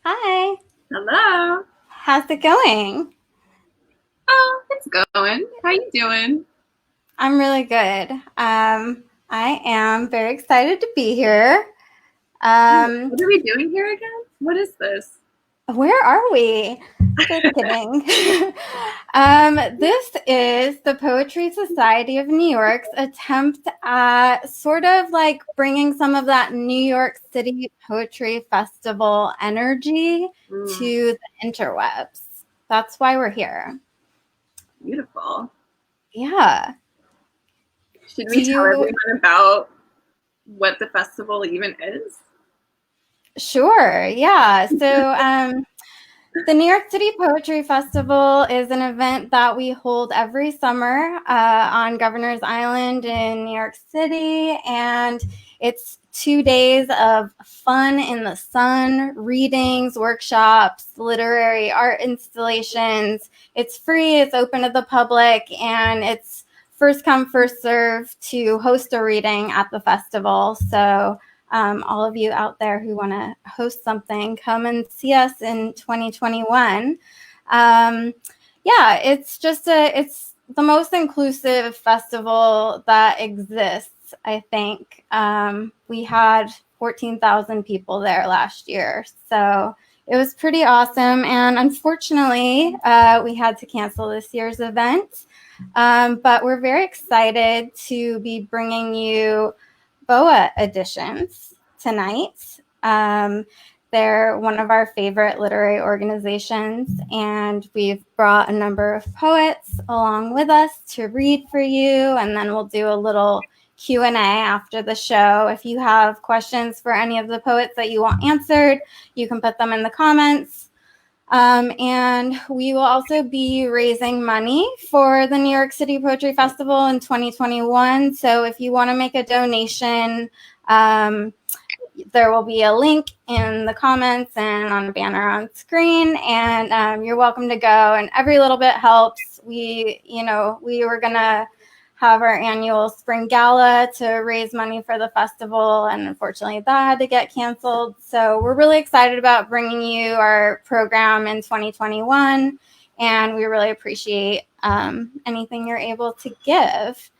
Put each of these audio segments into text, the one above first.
Hi. Hello. How's it going? Oh, it's going. How you doing? I'm really good. I am very excited to be here. Um, What are we doing here again? What is this? where are we? Just kidding. This is the Poetry Society of New York's attempt at sort of like bringing some of that New York City Poetry Festival energy to the interwebs. That's why we're here. Beautiful. Yeah. Should Do we tell you everyone about what the festival even is? Sure. Yeah. The New York City Poetry Festival is an event that we hold every summer on Governor's Island in New York City. And it's 2 days of fun in the sun, readings, workshops, literary art installations. It's free, it's open to the public, and it's first come, first serve to host a reading at the festival. So all of you out there who want to host something, come and see us in 2021. Yeah, it's the most inclusive festival that exists, I think. We had 14,000 people there last year. So it was pretty awesome. And unfortunately, we had to cancel this year's event. But we're very excited to be bringing you BOA Editions tonight. They're one of our favorite literary organizations, and we've brought a number of poets along with us to read for you, and then we'll do a little Q&A after the show. If you have questions for any of the poets that you want answered, you can put them in the comments. And we will also be raising money for the New York City Poetry Festival in 2021. So if you want to make a donation, there will be a link in the comments and on a banner on screen, and you're welcome to go. And every little bit helps. We were gonna have our annual spring gala to raise money for the festival, and unfortunately that had to get canceled. So we're really excited about bringing you our program in 2021, and we really appreciate anything you're able to give.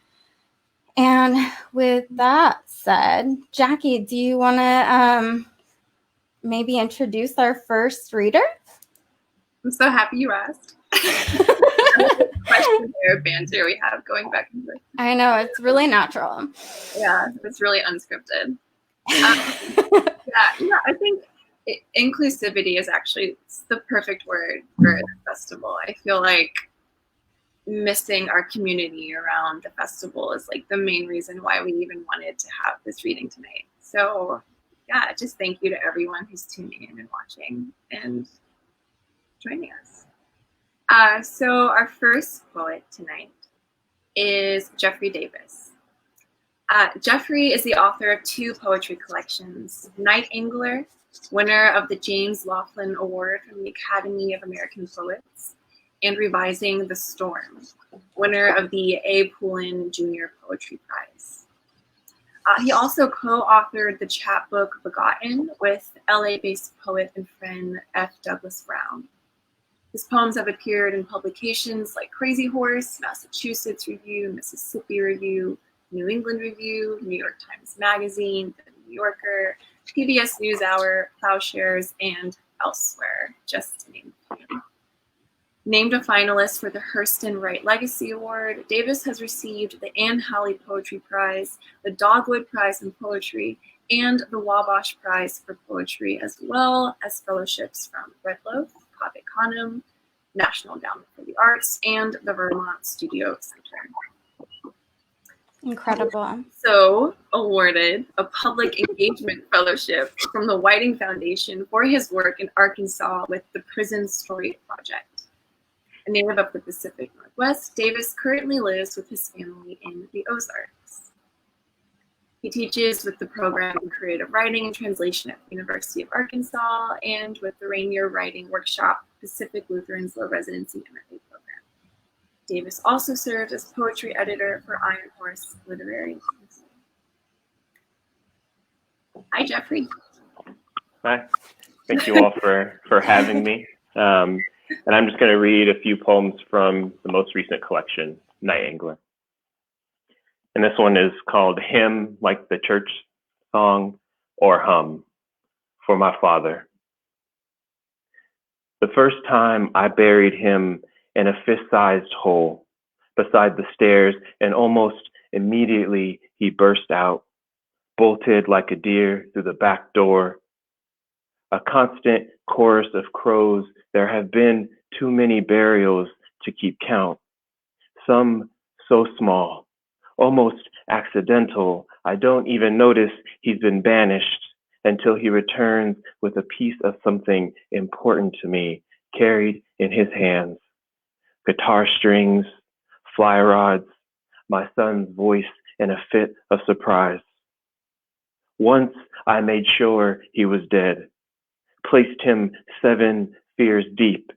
And with that said, Jackie, do you want to maybe introduce our first reader? I'm so happy you asked. Question or banter we have going back and forth. I know, it's really natural. Yeah, it's really unscripted. I think inclusivity is actually the perfect word for the festival. I feel like missing our community around the festival is like the main reason why we even wanted to have this reading tonight. So yeah, just thank you to everyone who's tuning in and watching and joining us. So our first poet tonight is Geffrey Davis. Geffrey is the author of 2 poetry collections, Night Angler, winner of the James Laughlin Award from the Academy of American Poets, and Revising the Storm, winner of the A. Poulin Jr. Poetry Prize. He also co-authored the chapbook Begotten with LA-based poet and friend F. Douglas Brown. His poems have appeared in publications like Crazy Horse, Massachusetts Review, Mississippi Review, New England Review, New York Times Magazine, The New Yorker, PBS NewsHour, Plowshares, and elsewhere, just to name a few. Named a finalist for the Hurston Wright Legacy Award, Davis has received the Anne Halley Poetry Prize, the Dogwood Prize in Poetry, and the Wabash Prize for Poetry, as well as fellowships from Red Loaf, Cave Canem, National Endowment for the Arts, and the Vermont Studio Center. Incredible. So awarded a Public Engagement Fellowship from the Whiting Foundation for his work in Arkansas with the Prison Story Project. A native of the Pacific Northwest, Davis currently lives with his family in the Ozarks. He teaches with the program in creative writing and translation at the University of Arkansas and with the Rainier Writing Workshop, Pacific Lutheran's Low Residency MFA program. Davis also served as poetry editor for Iron Horse Literary Museum. Hi, Geffrey. Hi. Thank you all for having me. And I'm just going to read a few poems from the most recent collection, Night Angler. And this one is called Hymn, like the church song, or Hum, for my father. The first time I buried him in a fist-sized hole beside the stairs, and almost immediately he burst out, bolted like a deer through the back door. A constant chorus of crows. There have been too many burials to keep count. Some so small, almost accidental. I don't even notice he's been banished until he returns with a piece of something important to me, carried in his hands. Guitar strings, fly rods, my son's voice in a fit of surprise. Once I made sure he was dead, placed him 7 fears deep,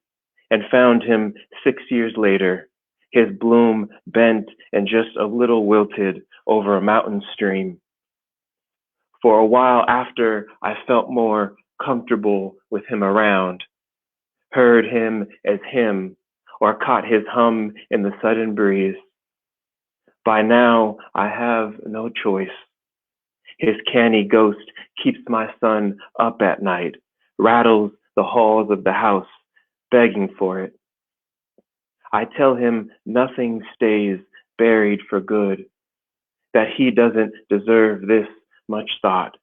and found him 6 years later, his bloom bent and just a little wilted over a mountain stream. For a while after, I felt more comfortable with him around, heard him as him, or caught his hum in the sudden breeze. By now, I have no choice. His canny ghost keeps my son up at night, rattles the halls of the house, begging for it. I tell him nothing stays buried for good, that he doesn't deserve this much thought.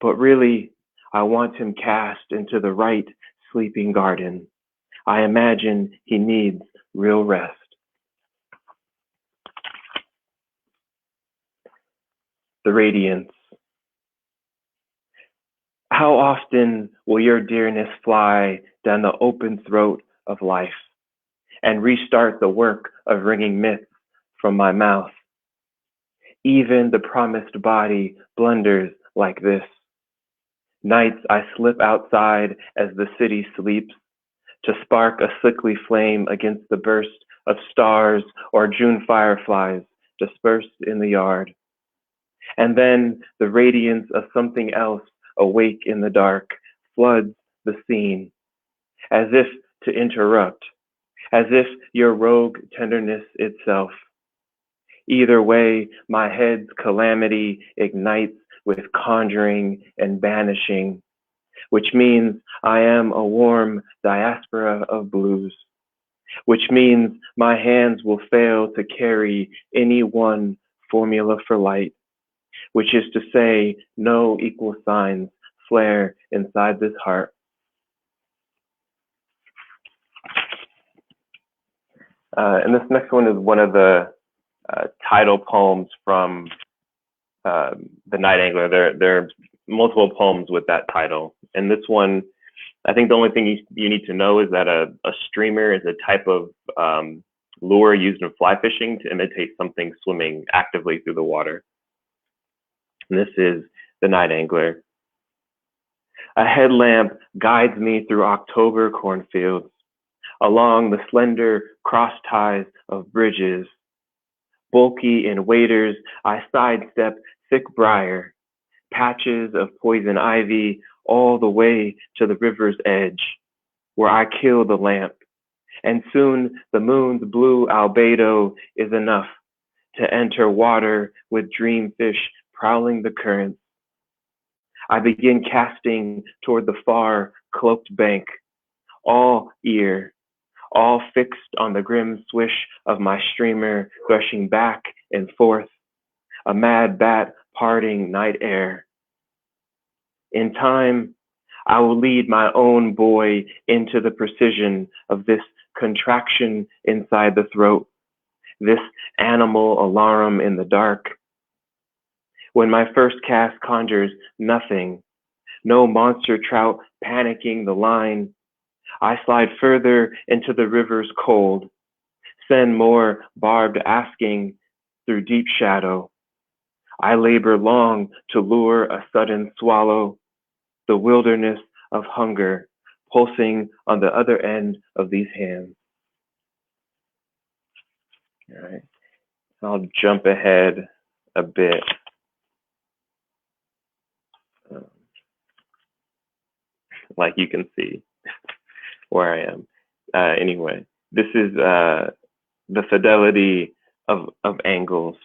But really, I want him cast into the right sleeping garden. I imagine he needs real rest. The radiance. How often will your dearness fly down the open throat of life and restart the work of wringing myths from my mouth? Even the promised body blunders like this. Nights I slip outside as the city sleeps to spark a sickly flame against the burst of stars or June fireflies dispersed in the yard. And then the radiance of something else awake in the dark floods the scene, as if to interrupt, as if your rogue tenderness itself. Either way, my head's calamity ignites with conjuring and banishing, which means I am a warm diaspora of blues, which means my hands will fail to carry any one formula for light, which is to say, no equal signs flare inside this heart. And this next one is one of the title poems from The Night Angler. There are multiple poems with that title. And this one, I think the only thing you need to know is that a streamer is a type of lure used in fly fishing to imitate something swimming actively through the water. And this is The Night Angler. A headlamp guides me through October cornfields, along the slender cross ties of bridges. Bulky in waders, I sidestep thick briar, patches of poison ivy, all the way to the river's edge, where I kill the lamp, and soon the moon's blue albedo is enough to enter water with dreamfish prowling the currents. I begin casting toward the far cloaked bank, all ear, all fixed on the grim swish of my streamer rushing back and forth, a mad bat parting night air. In time, I will lead my own boy into the precision of this contraction inside the throat, this animal alarum in the dark. When my first cast conjures nothing, no monster trout panicking the line, I slide further into the river's cold, send more barbed asking through deep shadow. I labor long to lure a sudden swallow, the wilderness of hunger pulsing on the other end of these hands. All right, I'll jump ahead a bit. like you can see where I am. Anyway, this is the fidelity of angles.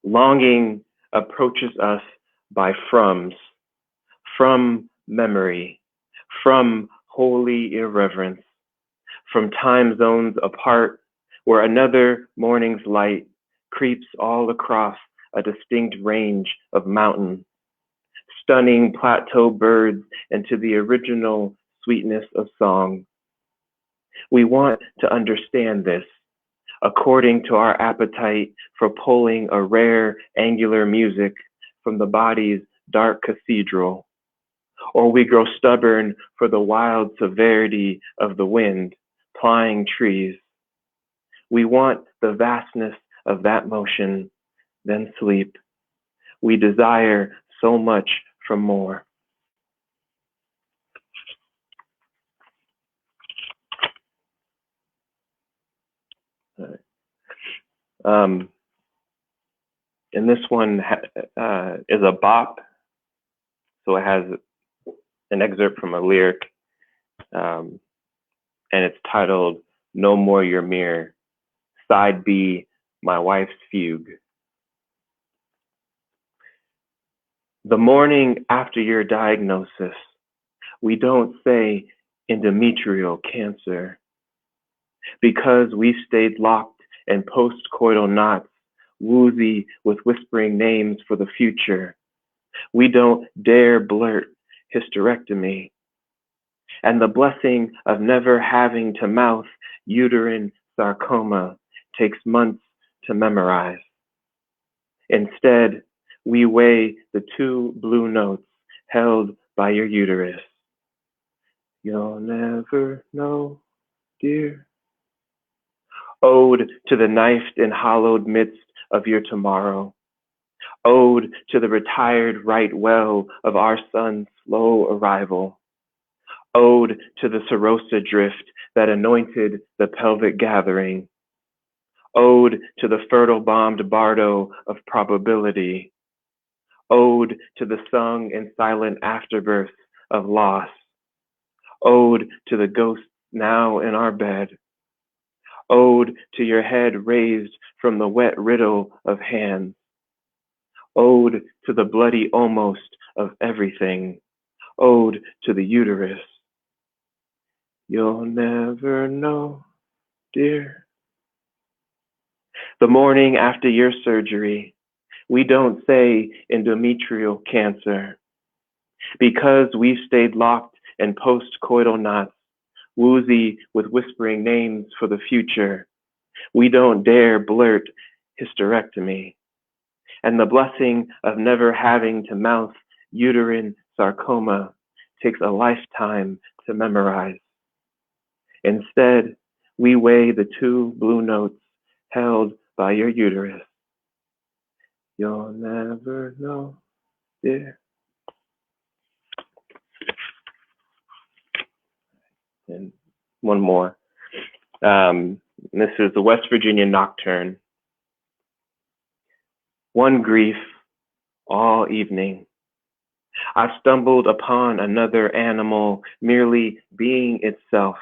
Longing approaches us by froms, from memory, from holy irreverence, from time zones apart, where another morning's light creeps all across a distinct range of mountain, stunning plateau birds into the original sweetness of song. We want to understand this, according to our appetite for pulling a rare angular music from the body's dark cathedral, or we grow stubborn for the wild severity of the wind plying trees. We want the vastness of that motion, then sleep. We desire so much from more. And this one is a bop, so it has an excerpt from a lyric, and it's titled "No More Your Mirror," side B, My Wife's Fugue. The morning after your diagnosis, we don't say endometrial cancer, because we stayed locked in post-coital knots, woozy with whispering names for the future. We don't dare blurt hysterectomy. And the blessing of never having to mouth uterine sarcoma takes months to memorize. Instead, we weigh the 2 blue notes held by your uterus. You'll never know, dear. Ode to the knifed and hollowed midst of your tomorrow. Ode to the retired right well of our son's slow arrival. Ode to the Serosa drift that anointed the pelvic gathering. Ode to the fertile bombed bardo of probability. Ode to the sung and silent afterbirth of loss. Ode to the ghosts now in our bed. Ode to your head raised from the wet riddle of hands. Ode to the bloody almost of everything. Ode to the uterus. You'll never know, dear. The morning after your surgery, we don't say endometrial cancer, because we've stayed locked in post-coital knots, woozy with whispering names for the future. We don't dare blurt hysterectomy. And the blessing of never having to mouth uterine sarcoma takes a lifetime to memorize. Instead, we weigh the 2 blue notes held by your uterus. You'll never know, dear. And one more. This is the West Virginia Nocturne. One grief all evening. I stumbled upon another animal merely being itself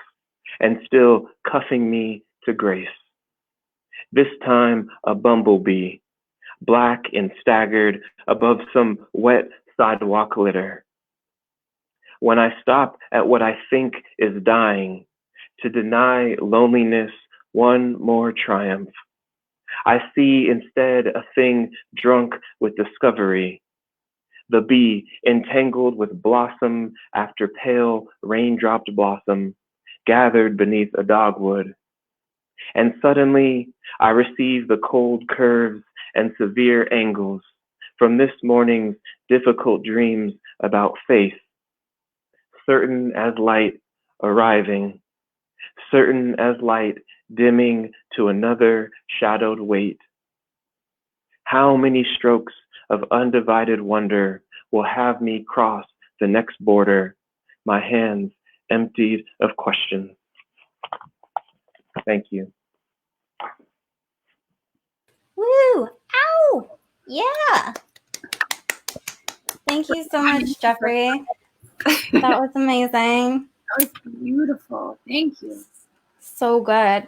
and still cuffing me to grace. This time a bumblebee, black and staggered above some wet sidewalk litter. When I stop at what I think is dying, to deny loneliness one more triumph, I see instead a thing drunk with discovery, the bee entangled with blossom after pale raindropped blossom gathered beneath a dogwood. And suddenly I receive the cold curves and severe angles from this morning's difficult dreams about faith, certain as light arriving, certain as light dimming to another shadowed weight. How many strokes of undivided wonder will have me cross the next border, my hands emptied of questions? Thank you. Woo! Ow! Yeah! Thank Thank you so much, Geffrey. That was amazing. That was beautiful. Thank you. So good.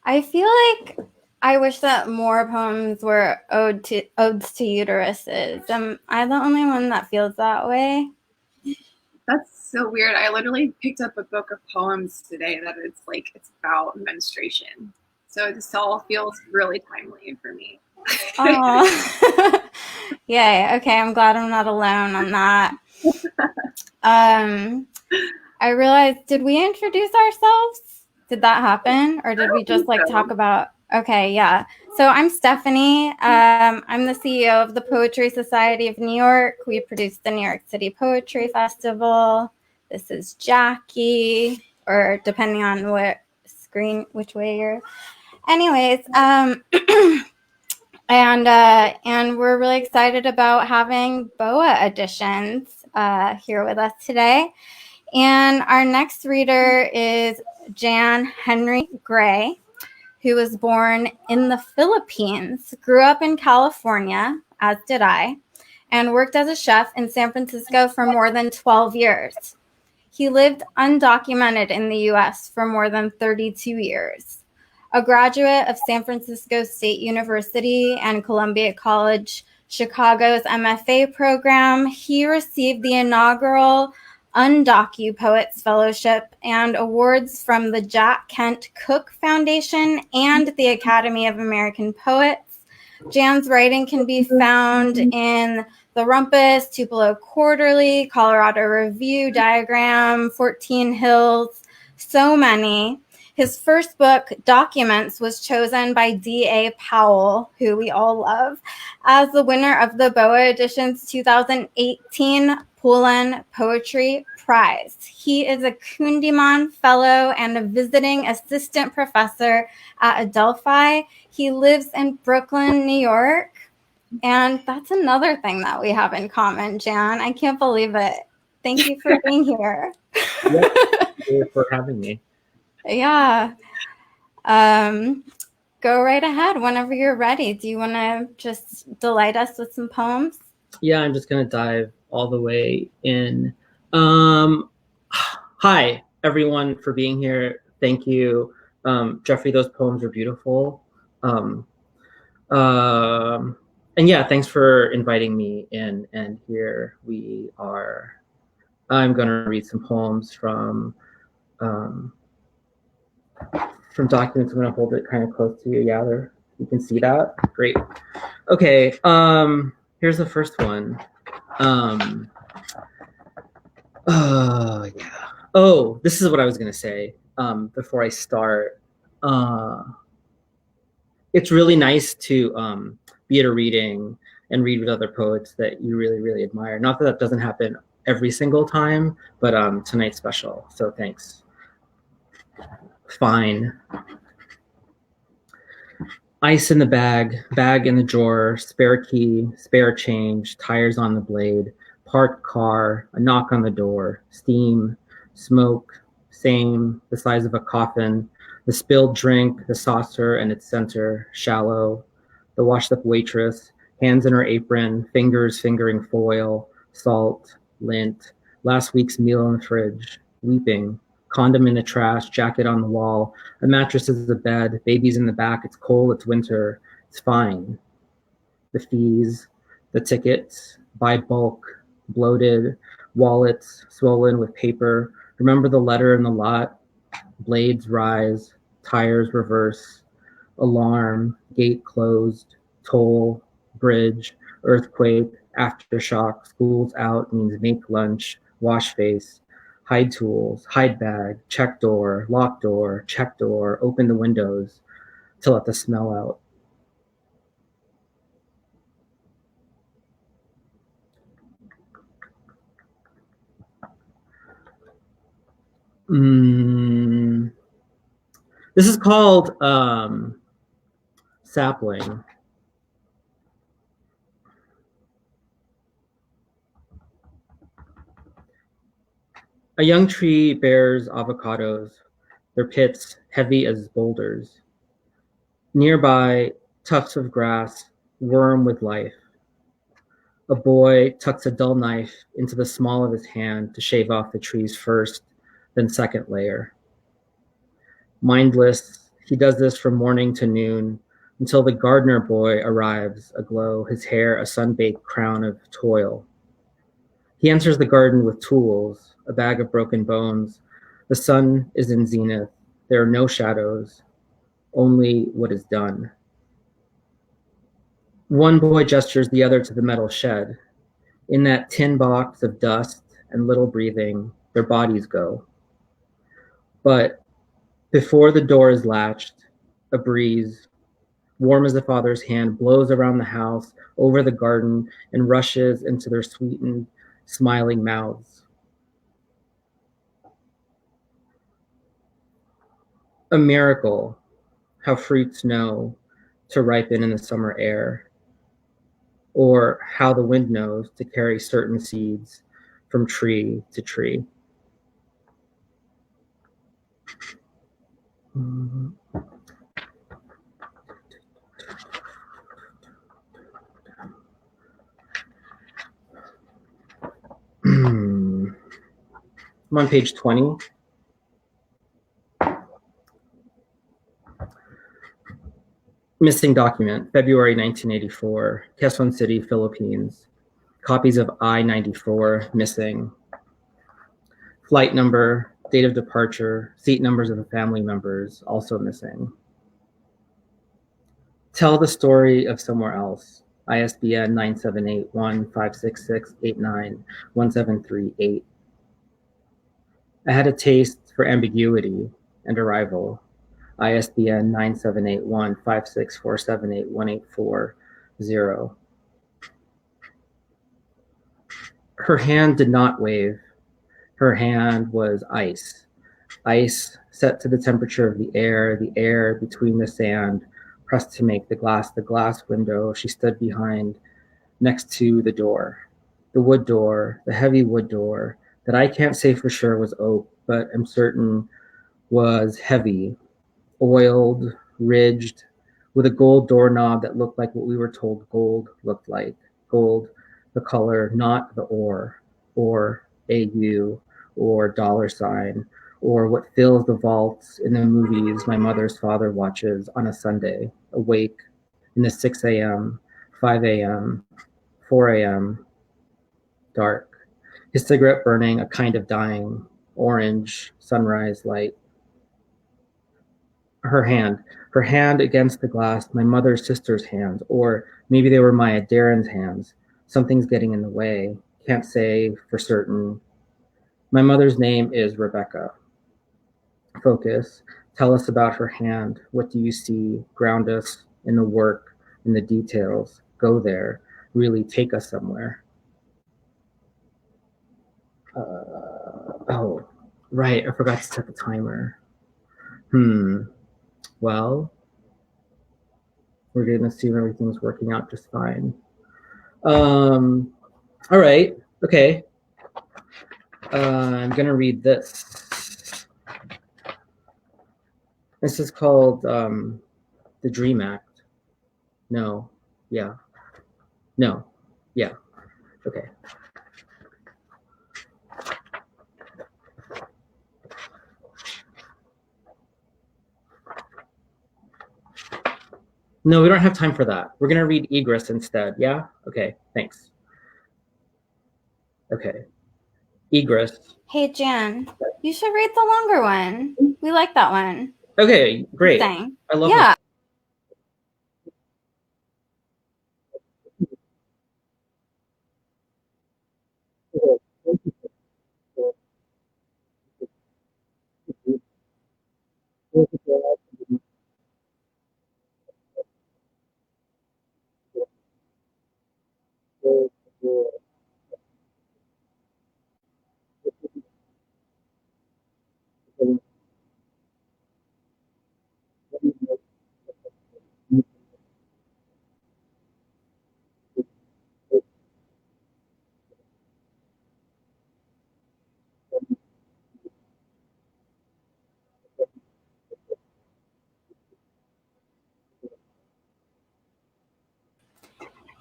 I feel like I wish that more poems were odes to uteruses. Am I the only one that feels that way? That's so weird. I literally picked up a book of poems today that it's about menstruation. So this all feels really timely for me. Oh, yay. Okay, I'm glad I'm not alone on that. I realized, did we introduce ourselves? Did that happen? Or did we just talk about, okay, yeah. So I'm Stephanie. I'm the CEO of the Poetry Society of New York. We produce the New York City Poetry Festival. This is Jackie, or depending on what screen, which way you're. Anyways, and we're really excited about having BOA Editions here with us today. And our next reader is Jan Henry Gray, who was born in the Philippines, grew up in California, as did I, and worked as a chef in San Francisco for more than 12 years. He lived undocumented in the US for more than 32 years. A graduate of San Francisco State University and Columbia College Chicago's MFA program, he received the inaugural Undocu Poets Fellowship and awards from the Jack Kent Cooke Foundation and the Academy of American Poets. Jan's writing can be found in The Rumpus, Tupelo Quarterly, Colorado Review, Diagram, 14 Hills, so many. His first book, Documents, was chosen by D.A. Powell, who we all love, as the winner of the BOA Editions 2018 Pullen Poetry Prize. He is a Kundiman Fellow and a visiting assistant professor at Adelphi. He lives in Brooklyn, New York. And that's another thing that we have in common, Jan. I can't believe it. Thank you for being here. Thank you for having me. Yeah. Go right ahead whenever you're ready. Do you want to just delight us with some poems? Yeah, I'm just going to dive all the way in. Hi, everyone, for being here. Thank you. Geffrey, those poems are beautiful. And yeah, thanks for inviting me in. And here we are. I'm going to read some poems from documents. I'm going to hold it kind of close to you. Yeah, there, you can see that. Great. Okay. Here's the first one. Oh yeah. Oh, this is what I was going to say before I start. It's really nice to be at a reading and read with other poets that you really, really admire. Not that that doesn't happen every single time, but tonight's special. So thanks. Fine. Ice in the bag in the drawer, spare key, spare change, tires on the blade, parked car, a knock on the door, steam, smoke, same, the size of a coffin, the spilled drink, the saucer and its center, shallow, the washed up waitress, hands in her apron, fingers fingering foil, salt, lint, last week's meal in the fridge, weeping, condom in the trash, jacket on the wall, a mattress is the bed, baby's in the back, it's cold, it's winter, it's fine. The fees, the tickets, buy bulk, bloated, wallets swollen with paper, remember the letter in the lot, blades rise, tires reverse, alarm, gate closed, toll, bridge, earthquake, aftershock, school's out means make lunch, wash face, hide tools, hide bag, check door, lock door, check door, open the windows to let the smell out. This is called Sapling. A young tree bears avocados, their pits heavy as boulders. Nearby, tufts of grass, worm with life. A boy tucks a dull knife into the small of his hand to shave off the tree's first, then second layer. Mindless, he does this from morning to noon until the gardener boy arrives, aglow, his hair a sun-baked crown of toil. He enters the garden with tools, a bag of broken bones. The sun is in zenith. There are no shadows, only what is done. One boy gestures the other to the metal shed. In that tin box of dust and little breathing, their bodies go. But before the door is latched, a breeze, warm as a father's hand, blows around the house, over the garden, and rushes into their sweetened, smiling mouths. A miracle, how fruits know to ripen in the summer air, or how the wind knows to carry certain seeds from tree to tree. I'm on page 20. Missing document, February 1984, Quezon City, Philippines. Copies of I-94 missing. Flight number, date of departure, seat numbers of the family members also missing. Tell the story of somewhere else. ISBN 978-1-566-89-1738. I had a taste for ambiguity and arrival. ISBN 978-1-56478-1840. Her hand did not wave. Her hand was ice. Ice set to the temperature of the air between the sand, pressed to make the glass window she stood behind, next to the door. The wood door, the heavy wood door, that I can't say for sure was oak, but am certain was heavy, oiled, ridged, with a gold doorknob that looked like what we were told gold looked like. Gold, the color, not the or AU, or $, or what fills the vaults in the movies my mother's father watches on a Sunday, awake in the 6 a.m., 5 a.m., 4 a.m., dark, his cigarette burning a kind of dying, orange sunrise light. Her hand against the glass, my mother's sister's hands, or maybe they were Maya Darren's hands. Something's getting in the way. Can't say for certain. My mother's name is Rebecca. Focus. Tell us about her hand. What do you see? Ground us in the work, in the details. Go there. Really take us somewhere. Oh, right. I forgot to set the timer. Well, we're going to assume everything's working out just fine. All right. Okay. I'm going to read this. This is called The Dream Act. No. Yeah. No. Yeah. Okay. No, we don't have time for that. We're going to read Egress instead. Yeah? Okay. Thanks. Okay. Egress. Hey, Jan, you should read the longer one. We like that one. Okay, great. Dang. I love Yeah.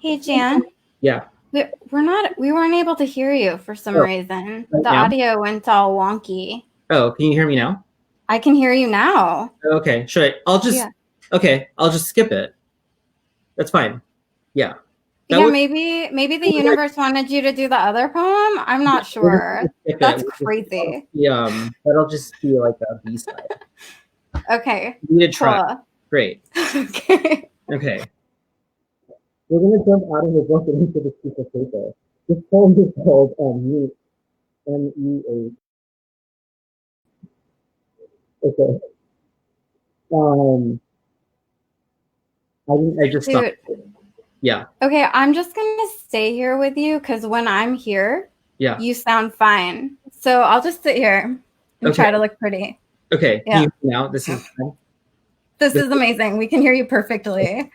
Hey, Jan. Yeah. We weren't able to hear you for some reason. Right The now? audio went all wonky. Oh, can you hear me now? I can hear you now. Okay, I'll just skip it. That's fine. Yeah. Maybe the universe wanted you to do the other poem. I'm not sure. That's crazy. That'll just be like a B-side. Okay. We did try. Cool. Great. Okay. Okay. We're gonna jump out of the book and into the piece of paper. This poem is called Mute. M-E-A. Okay. I just stopped. Yeah. Okay, I'm just gonna stay here with you because when I'm here, you sound fine. So I'll just sit here and try to look pretty. Okay. Yeah. Now this is fine. This is amazing. We can hear you perfectly.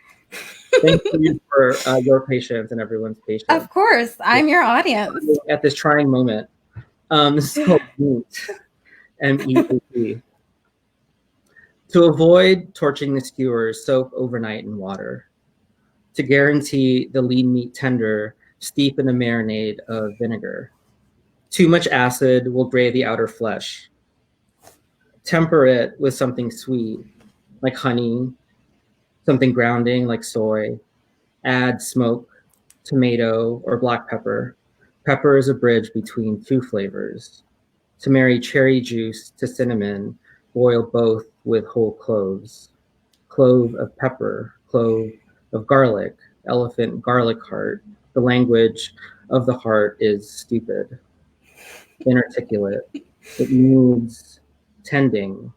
Thank you for your patience and everyone's patience. Of course, I'm your audience. At this trying moment. This is called Mute. M-E-A-T. To avoid torching the skewers, soak overnight in water. To guarantee the lean meat tender, steep in a marinade of vinegar. Too much acid will gray the outer flesh. Temper it with something sweet, like honey, something grounding like soy. Add smoke, tomato, or black pepper. Pepper is a bridge between two flavors. To marry cherry juice to cinnamon, boil both with whole cloves. Clove of pepper, clove of garlic, elephant garlic heart. The language of the heart is stupid, inarticulate. It needs tendon,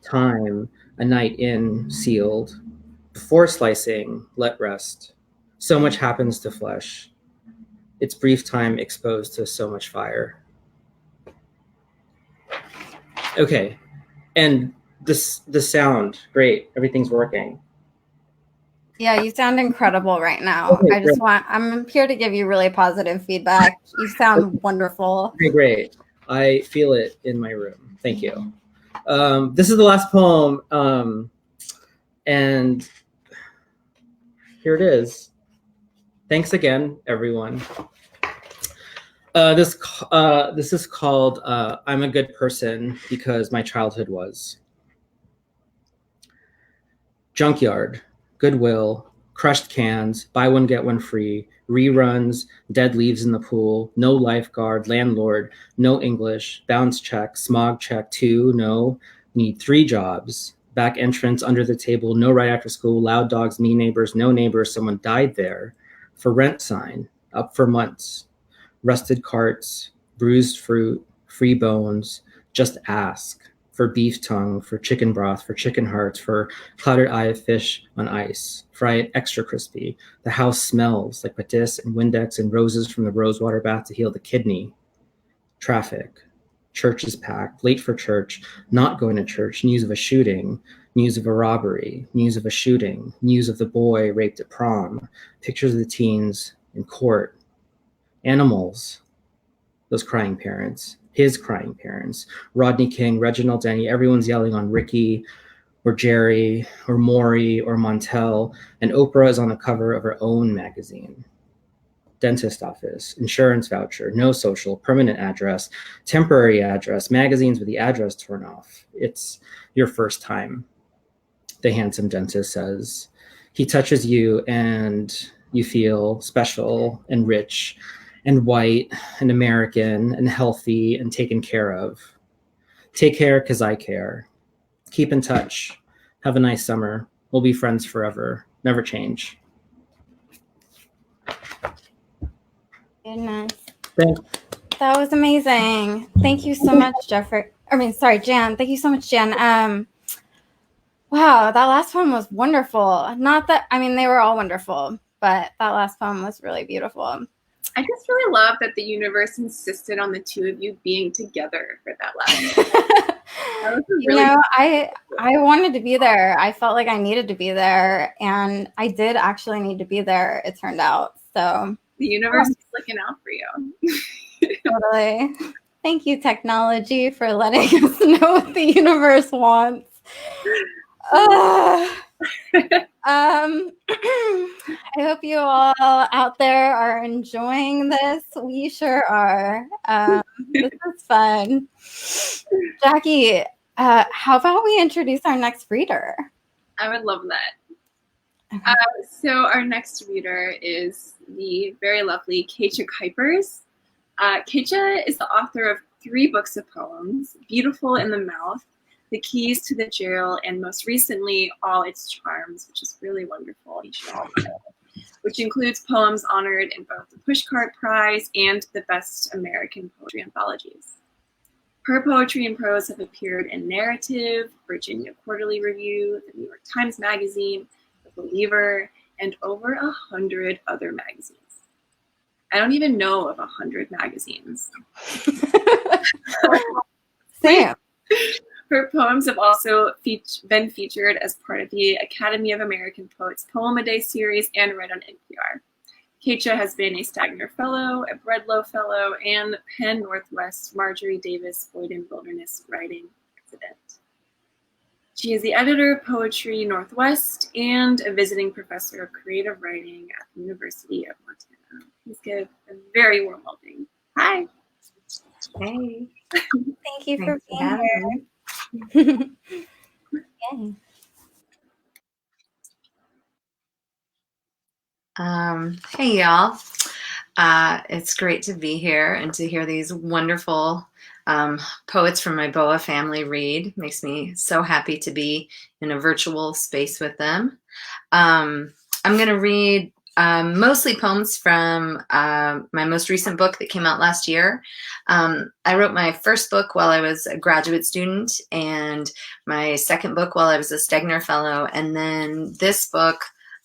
time, a night in, sealed. Before slicing, let rest. So much happens to flesh. Its brief time exposed to so much fire. Okay, and the sound, great, everything's working. Yeah, you sound incredible right now. Okay, I'm here to give you really positive feedback. You sound wonderful. Okay, great. I feel it in my room. Thank you. This is the last poem, and here it is. Thanks again, everyone. This is called I'm a Good Person Because My Childhood Was. Junkyard, Goodwill, crushed cans, buy one, get one free, reruns, dead leaves in the pool, no lifeguard, landlord, no English, bounce check, smog check, 2, no, need 3 jobs, back entrance under the table, no right after school, loud dogs, mean neighbors, no neighbors, someone died there, for rent sign, up for months, rusted carts, bruised fruit, free bones, just ask, for beef tongue, for chicken broth, for chicken hearts, for clouded eye of fish on ice, fry it extra crispy. The house smells like patis and Windex and roses from the rosewater bath to heal the kidney. Traffic. Church is packed, late for church, not going to church, news of a shooting, news of a robbery, news of a shooting, news of the boy raped at prom, pictures of the teens in court. Animals, those crying parents, his crying parents, Rodney King, Reginald Denny, everyone's yelling on Ricky or Jerry or Maury or Montel, and Oprah is on the cover of her own magazine. Dentist office, insurance voucher, no social, permanent address, temporary address, magazines with the address torn off. It's your first time, the handsome dentist says. He touches you and you feel special and rich and white and American and healthy and taken care of. Take care because I care. Keep in touch. Have a nice summer. We'll be friends forever. Never change. Goodness. Thanks. That was amazing. Thank you so much, Jan. Thank you so much, Jan. Wow, that last one was wonderful. They were all wonderful, but that last poem was really beautiful. I just really love that the universe insisted on the two of you being together for that last one. That was I wanted to be there. I felt like I needed to be there, and I did actually need to be there, it turned out. So the universe is looking out for you. Totally. Thank you, technology, for letting us know what the universe wants. I hope you all out there are enjoying this. We sure are. This is fun. Jackie, how about we introduce our next reader? I would love that. Okay. So our next reader is the very lovely Keetje Kuipers. Keetje is the author of 3 books of poems, Beautiful in the Mouth, The Keys to the Jail, and most recently, All Its Charms, which is really wonderful. You should all read it, which includes poems honored in both the Pushcart Prize and the Best American Poetry Anthologies. Her poetry and prose have appeared in Narrative, Virginia Quarterly Review, the New York Times Magazine, The Believer, and over 100 other magazines. I don't even know of 100 magazines. Sam. Her poems have also been featured as part of the Academy of American Poets Poem a Day series and read on NPR. Keetje has been a Stagner Fellow, a Breadlow Fellow, and Penn Northwest Marjorie Davis Boyden Wilderness Writing Resident. She is the editor of Poetry Northwest and a visiting professor of creative writing at the University of Montana. Please give a very warm welcome. Hi. Hey. Thank you for Thanks being having me. here. Yay. Hey, y'all. It's great to be here and to hear these wonderful poets from my BOA family read. Makes me so happy to be in a virtual space with them. I'm going to read mostly poems from my most recent book that came out last year. I wrote my first book while I was a graduate student and my second book while I was a Stegner Fellow. And then this book,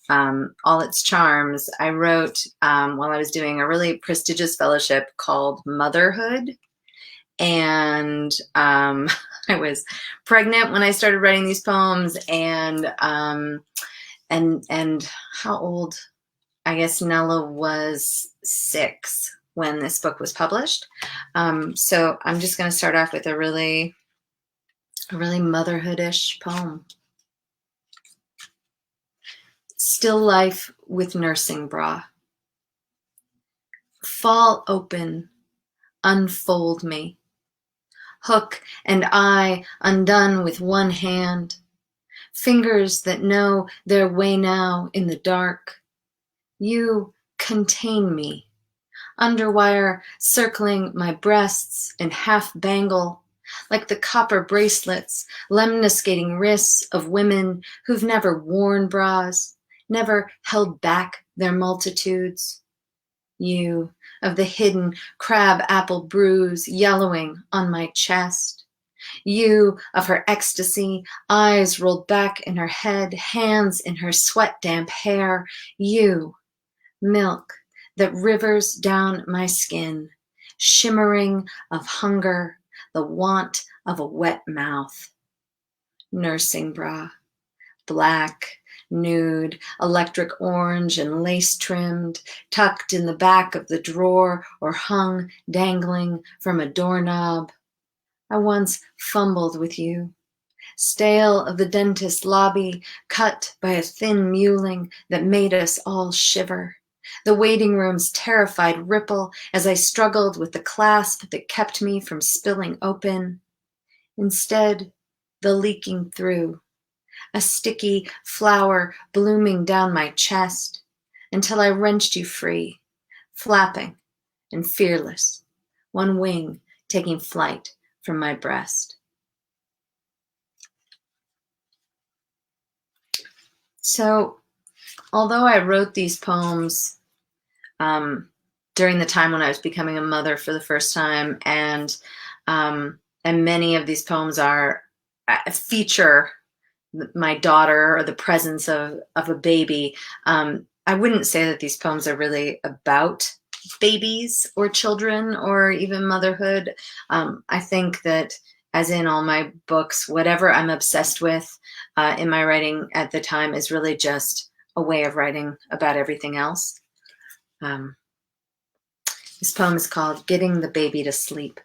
All Its Charms, I wrote while I was doing a really prestigious fellowship called Motherhood. And I was pregnant when I started writing these poems, and how old? I guess Nella was 6 when this book was published. So I'm just going to start off with a really motherhoodish poem. Still life with nursing bra. Fall open, unfold me. Hook and eye undone with one hand. Fingers that know their way now in the dark. You contain me. Underwire circling my breasts in half bangle, like the copper bracelets lemniscating wrists of women who've never worn bras, never held back their multitudes. You, of the hidden crab apple bruise yellowing on my chest. You, of her ecstasy, eyes rolled back in her head, hands in her sweat-damp hair. You, milk that rivers down my skin, shimmering of hunger, the want of a wet mouth. Nursing bra, black, nude, electric orange and lace trimmed, tucked in the back of the drawer or hung dangling from a doorknob. I once fumbled with you, stale of the dentist lobby, cut by a thin mewling that made us all shiver. The waiting room's terrified ripple as I struggled with the clasp that kept me from spilling open. Instead, the leaking through. A sticky flower blooming down my chest until I wrenched you free, flapping and fearless, one wing taking flight from my breast. So, although I wrote these poems during the time when I was becoming a mother for the first time, and many of these poems feature my daughter or the presence of a baby, I wouldn't say that these poems are really about babies or children or even motherhood. I think that, as in all my books, whatever I'm obsessed with in my writing at the time is really just a way of writing about everything else. This poem is called Getting the Baby to Sleep.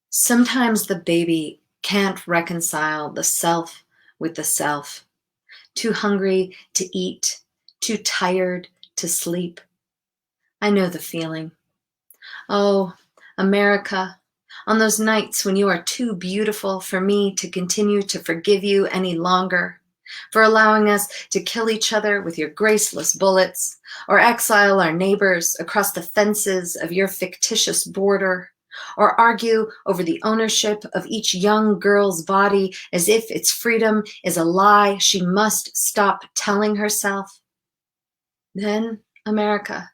Sometimes the baby can't reconcile the self with the self, too hungry to eat, too tired to sleep. I know the feeling. Oh, America, on those nights when you are too beautiful for me to continue to forgive you any longer, for allowing us to kill each other with your graceless bullets, or exile our neighbors across the fences of your fictitious border, or argue over the ownership of each young girl's body as if its freedom is a lie she must stop telling herself. Then, America,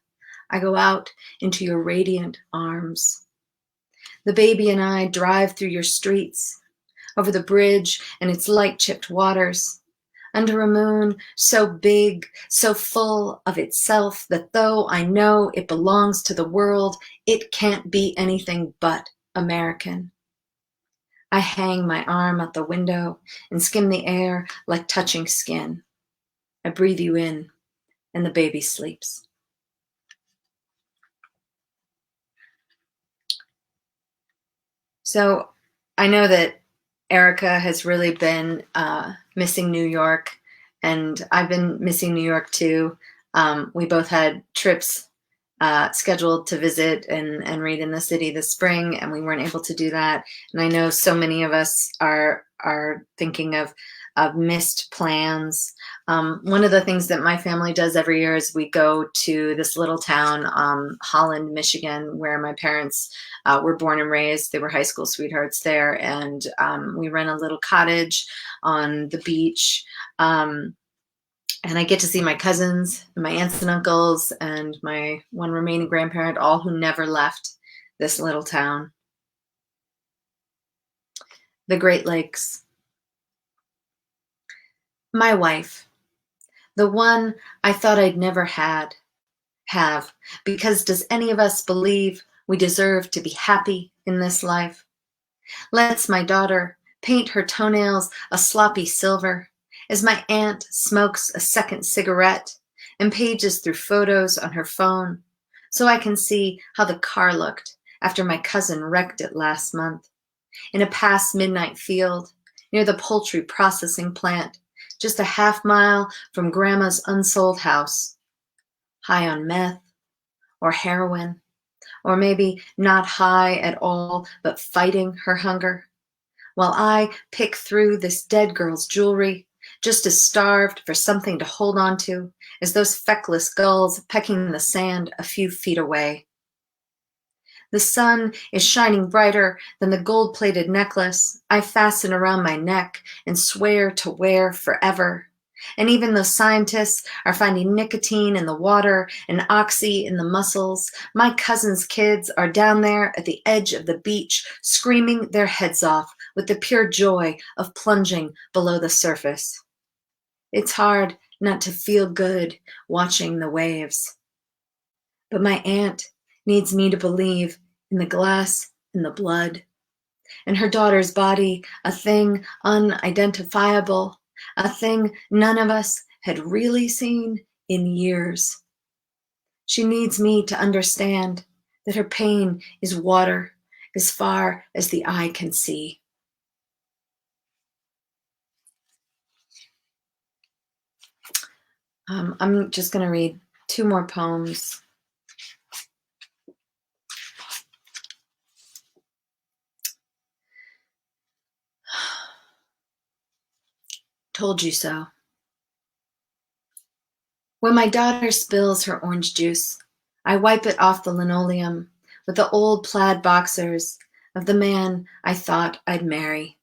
I go out into your radiant arms. The baby and I drive through your streets, over the bridge and its light-chipped waters, under a moon so big, so full of itself that though I know it belongs to the world, it can't be anything but American. I hang my arm out the window and skim the air like touching skin. I breathe you in, and the baby sleeps. So I know that Erika has really been missing New York, and I've been missing New York too. We both had trips scheduled to visit and read in the city this spring, and we weren't able to do that. And I know so many of us are thinking of missed plans. One of the things that my family does every year is we go to this little town, Holland, Michigan, where my parents were born and raised. They were high school sweethearts there, and we rent a little cottage on the beach. And I get to see my cousins and my aunts and uncles and my one remaining grandparent, all who never left this little town. The Great Lakes. My wife, the one I thought I'd never have, because does any of us believe we deserve to be happy in this life? Lets my daughter paint her toenails a sloppy silver as my aunt smokes a second cigarette and pages through photos on her phone so I can see how the car looked after my cousin wrecked it last month in a past midnight field near the poultry processing plant, just a half mile from Grandma's unsold house, high on meth or heroin, or maybe not high at all, but fighting her hunger, while I pick through this dead girl's jewelry, just as starved for something to hold on to as those feckless gulls pecking the sand a few feet away. The sun is shining brighter than the gold-plated necklace I fasten around my neck and swear to wear forever. And even though scientists are finding nicotine in the water and oxy in the mussels, my cousin's kids are down there at the edge of the beach screaming their heads off with the pure joy of plunging below the surface. It's hard not to feel good watching the waves. But my aunt needs me to believe in the glass and the blood, and her daughter's body, a thing unidentifiable, a thing none of us had really seen in years. She needs me to understand that her pain is water as far as the eye can see. I'm just going to read 2 more poems. Told you so. When my daughter spills her orange juice, I wipe it off the linoleum with the old plaid boxers of the man I thought I'd marry.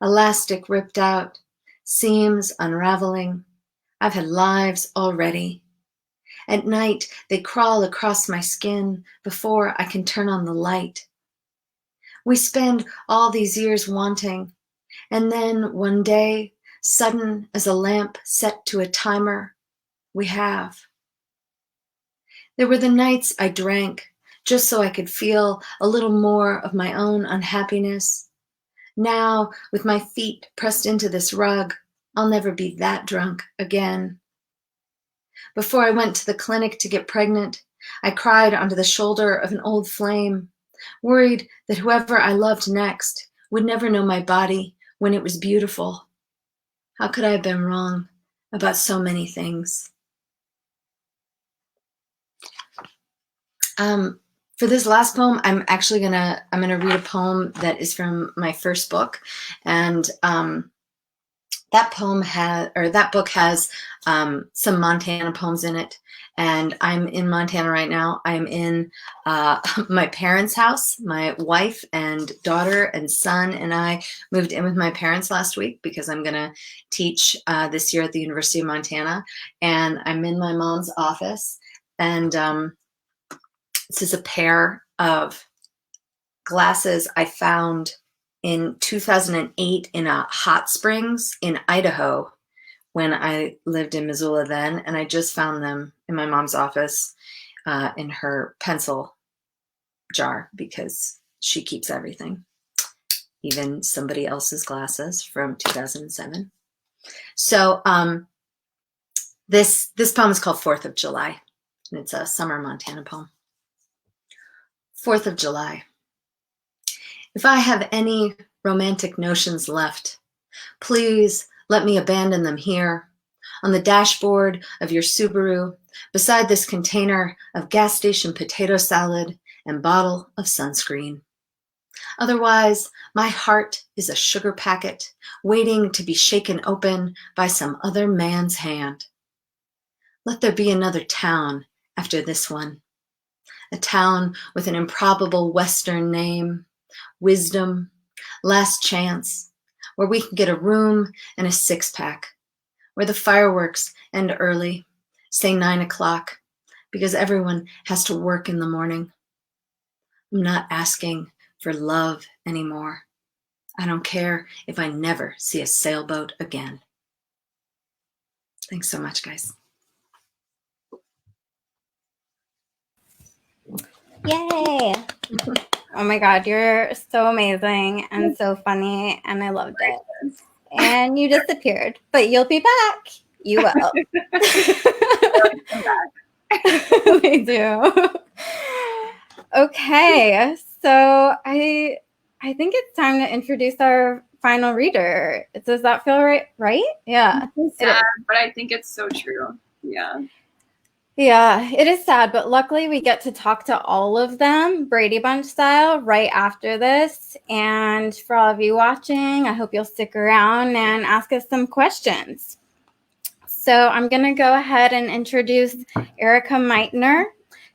Elastic ripped out, seams unraveling. I've had lives already. At night, they crawl across my skin before I can turn on the light. We spend all these years wanting, and then one day, sudden as a lamp set to a timer, we have. There were the nights I drank just so I could feel a little more of my own unhappiness. Now, with my feet pressed into this rug, I'll never be that drunk again. Before I went to the clinic to get pregnant, I cried onto the shoulder of an old flame, worried that whoever I loved next would never know my body when it was beautiful. How could I have been wrong about so many things. For this last poem, I'm gonna read a poem that is from my first book, and that book has some Montana poems in it. And I'm in Montana right now. I'm in my parents' house. My wife and daughter and son and I moved in with my parents last week because I'm gonna teach this year at the University of Montana. And I'm in my mom's office, and this is a pair of glasses I found in 2008 in a hot springs in Idaho when I lived in Missoula then, and I just found them in my mom's office in her pencil jar because she keeps everything, even somebody else's glasses from 2007. So this poem is called 4th of July, and it's a summer Montana poem. 4th of July. If I have any romantic notions left, please let me abandon them here, on the dashboard of your Subaru, beside this container of gas station potato salad and bottle of sunscreen. Otherwise, my heart is a sugar packet waiting to be shaken open by some other man's hand. Let there be another town after this one, a town with an improbable Western name, Wisdom, Last Chance, where we can get a room and a six-pack, where the fireworks end early, say 9 o'clock, because everyone has to work in the morning. I'm not asking for love anymore. I don't care if I never see a sailboat again. Thanks so much, guys. Yay! Oh my God, you're so amazing and so funny, and I loved it. And you disappeared, but you'll be back. You will. We do. Okay, so I think it's time to introduce our final reader. Does that feel right? Right? Yeah. It's sad, but I think it's so true. Yeah. Yeah, it is sad, but luckily we get to talk to all of them, Brady Bunch style, right after this. And for all of you watching, I hope you'll stick around and ask us some questions. So I'm going to go ahead and introduce Erika Meitner,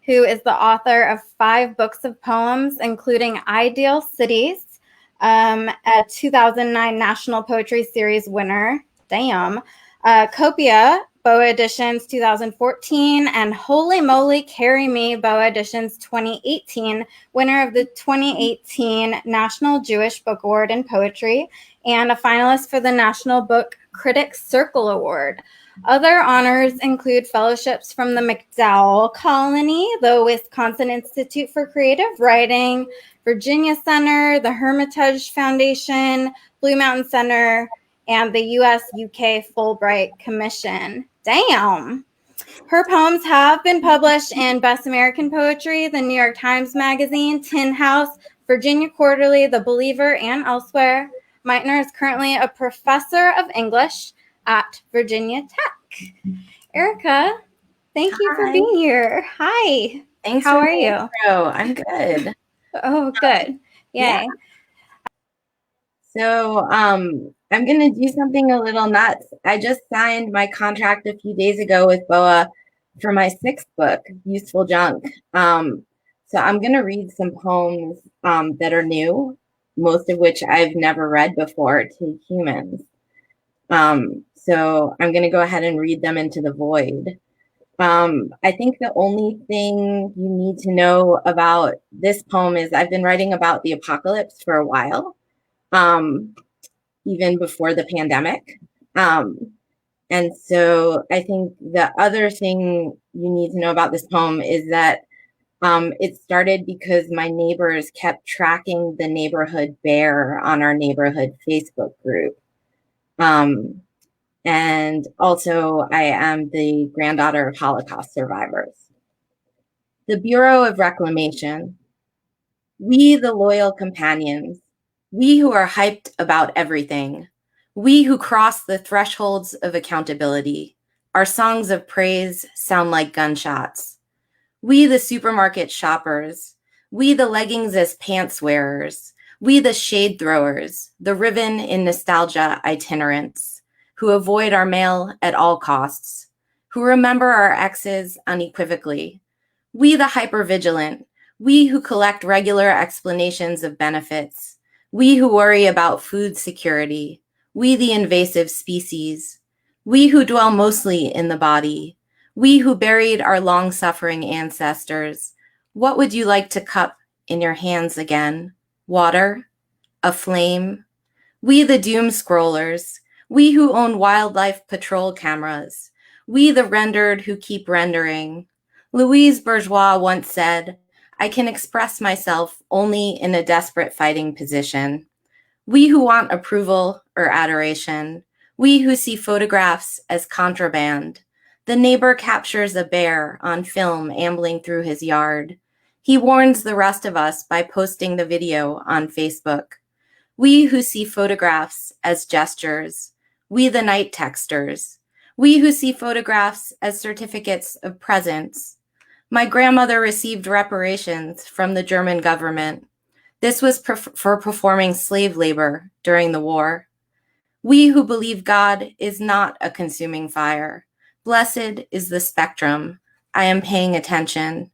who is the author of 5 books of poems, including Ideal Cities, a 2009 National Poetry Series winner. Damn. Copia, BOA Editions 2014, and Holy Moly, Carry Me, BOA Editions 2018, winner of the 2018 National Jewish Book Award in Poetry, and a finalist for the National Book Critics Circle Award. Other honors include fellowships from the MacDowell Colony, the Wisconsin Institute for Creative Writing, Virginia Center, the Hermitage Foundation, Blue Mountain Center, and the US-UK Fulbright Commission. Damn. Her poems have been published in Best American Poetry, the New York Times Magazine, Tin House, Virginia Quarterly, The Believer, and elsewhere. Meitner is currently a professor of English at Virginia Tech. Erika, thank you for being here. Hi. Thanks. How are you? I'm good. Oh, good. Yay. Yeah. So I'm going to do something a little nuts. I just signed my contract a few days ago with BOA for my 6th book, Useful Junk. So I'm going to read some poems that are new, most of which I've never read before, to humans. So I'm going to go ahead and read them into the void. I think the only thing you need to know about this poem is I've been writing about the apocalypse for a while, even before the pandemic. And so I think the other thing you need to know about this poem is that it started because my neighbors kept tracking the neighborhood bear on our neighborhood Facebook group. And also, I am the granddaughter of Holocaust survivors. The Bureau of Reclamation. We, the loyal companions, we who are hyped about everything, We who cross the thresholds of accountability. Our songs of praise sound like gunshots. We the supermarket shoppers. We the leggings as pants wearers. We the shade throwers, the ribbon in nostalgia itinerants, who avoid our mail at all costs, who remember our exes unequivocally. We the hypervigilant. We who collect regular explanations of benefits. We who worry about food security. We the invasive species. We who dwell mostly in the body. We who buried our long-suffering ancestors. What would you like to cup in your hands again? Water? A flame? We the doom scrollers. We who own wildlife patrol cameras. We the rendered who keep rendering. Louise Bourgeois once said, I can express myself only in a desperate fighting position. We who want approval or adoration. We who see photographs as contraband. The neighbor captures a bear on film ambling through his yard. He warns the rest of us by posting the video on Facebook. We who see photographs as gestures. We the night texters. We who see photographs as certificates of presence. My grandmother received reparations from the German government. This was for performing slave labor during the war. We who believe God is not a consuming fire. Blessed is the spectrum. I am paying attention.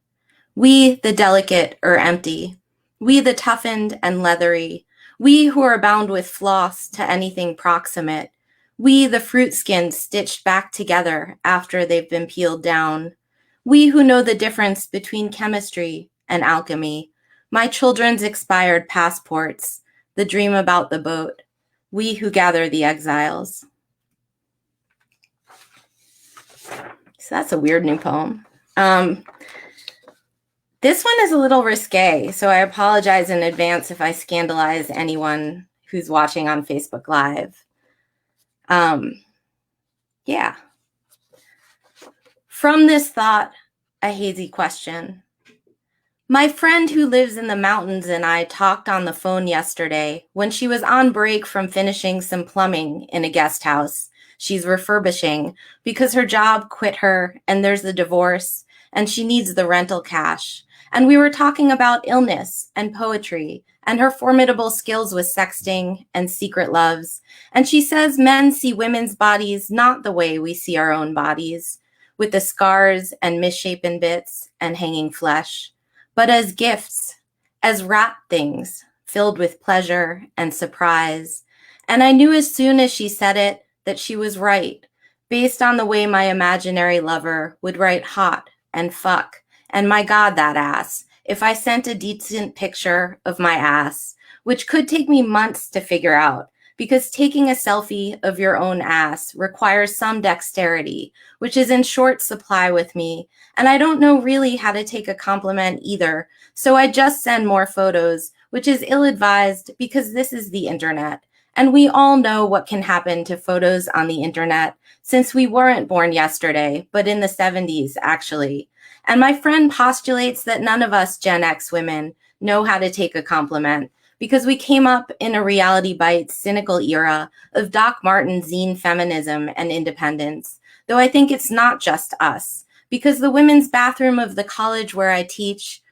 We, the delicate or empty. We, the toughened and leathery. We who are bound with floss to anything proximate. We, the fruit skins stitched back together after they've been peeled down. We who know the difference between chemistry and alchemy. My children's expired passports. The dream about the boat. We who gather the exiles. So that's a weird new poem. This one is a little risque, so I apologize in advance if I scandalize anyone who's watching on Facebook Live. Yeah. From this thought, a hazy question. My friend who lives in the mountains and I talked on the phone yesterday when she was on break from finishing some plumbing in a guest house she's refurbishing because her job quit her and there's a divorce and she needs the rental cash. And we were talking about illness and poetry and her formidable skills with sexting and secret loves. And she says men see women's bodies not the way we see our own bodies, with the scars and misshapen bits and hanging flesh, but as gifts, as wrapped things filled with pleasure and surprise. And I knew as soon as she said it that she was right, based on the way my imaginary lover would write hot and fuck, and my God, that ass, if I sent a decent picture of my ass, which could take me months to figure out, because taking a selfie of your own ass requires some dexterity, which is in short supply with me, and I don't know really how to take a compliment either, so I just send more photos, which is ill-advised because this is the internet, and we all know what can happen to photos on the internet, since we weren't born yesterday, but in the 70s, actually. And my friend postulates that none of us Gen X women know how to take a compliment, because we came up in a Reality Bites cynical era of Doc Marten zine feminism and independence, though I think it's not just us, because the women's bathroom of the college where I teach,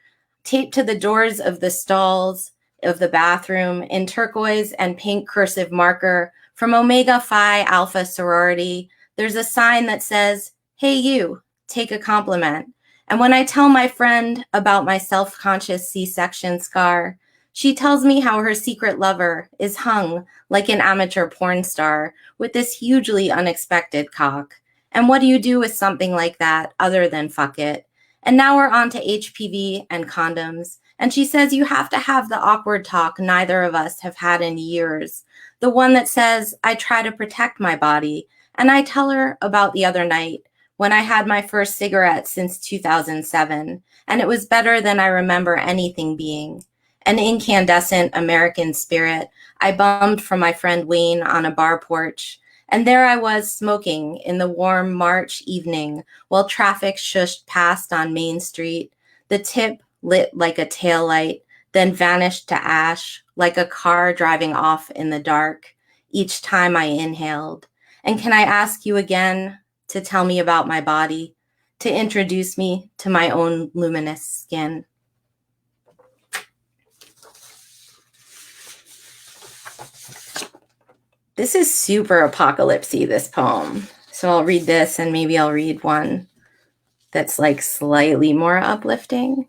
taped to the doors of the stalls of the bathroom in turquoise and pink cursive marker from Omega Phi Alpha sorority, there's a sign that says, "Hey you, take a compliment." And when I tell my friend about my self-conscious C-section scar, she tells me how her secret lover is hung like an amateur porn star with this hugely unexpected cock. And what do you do with something like that other than fuck it? And now we're on to HPV and condoms. And she says you have to have the awkward talk neither of us have had in years. The one that says, I try to protect my body. And I tell her about the other night when I had my first cigarette since 2007. And it was better than I remember anything being. An incandescent American spirit I bummed from my friend Wayne on a bar porch. And there I was smoking in the warm March evening while traffic shushed past on Main Street, the tip lit like a taillight, then vanished to ash like a car driving off in the dark. each time I inhaled? And can I ask you again to tell me about my body, to introduce me to my own luminous skin? This is super apocalypsy, this poem. So I'll read this and maybe I'll read one that's like slightly more uplifting.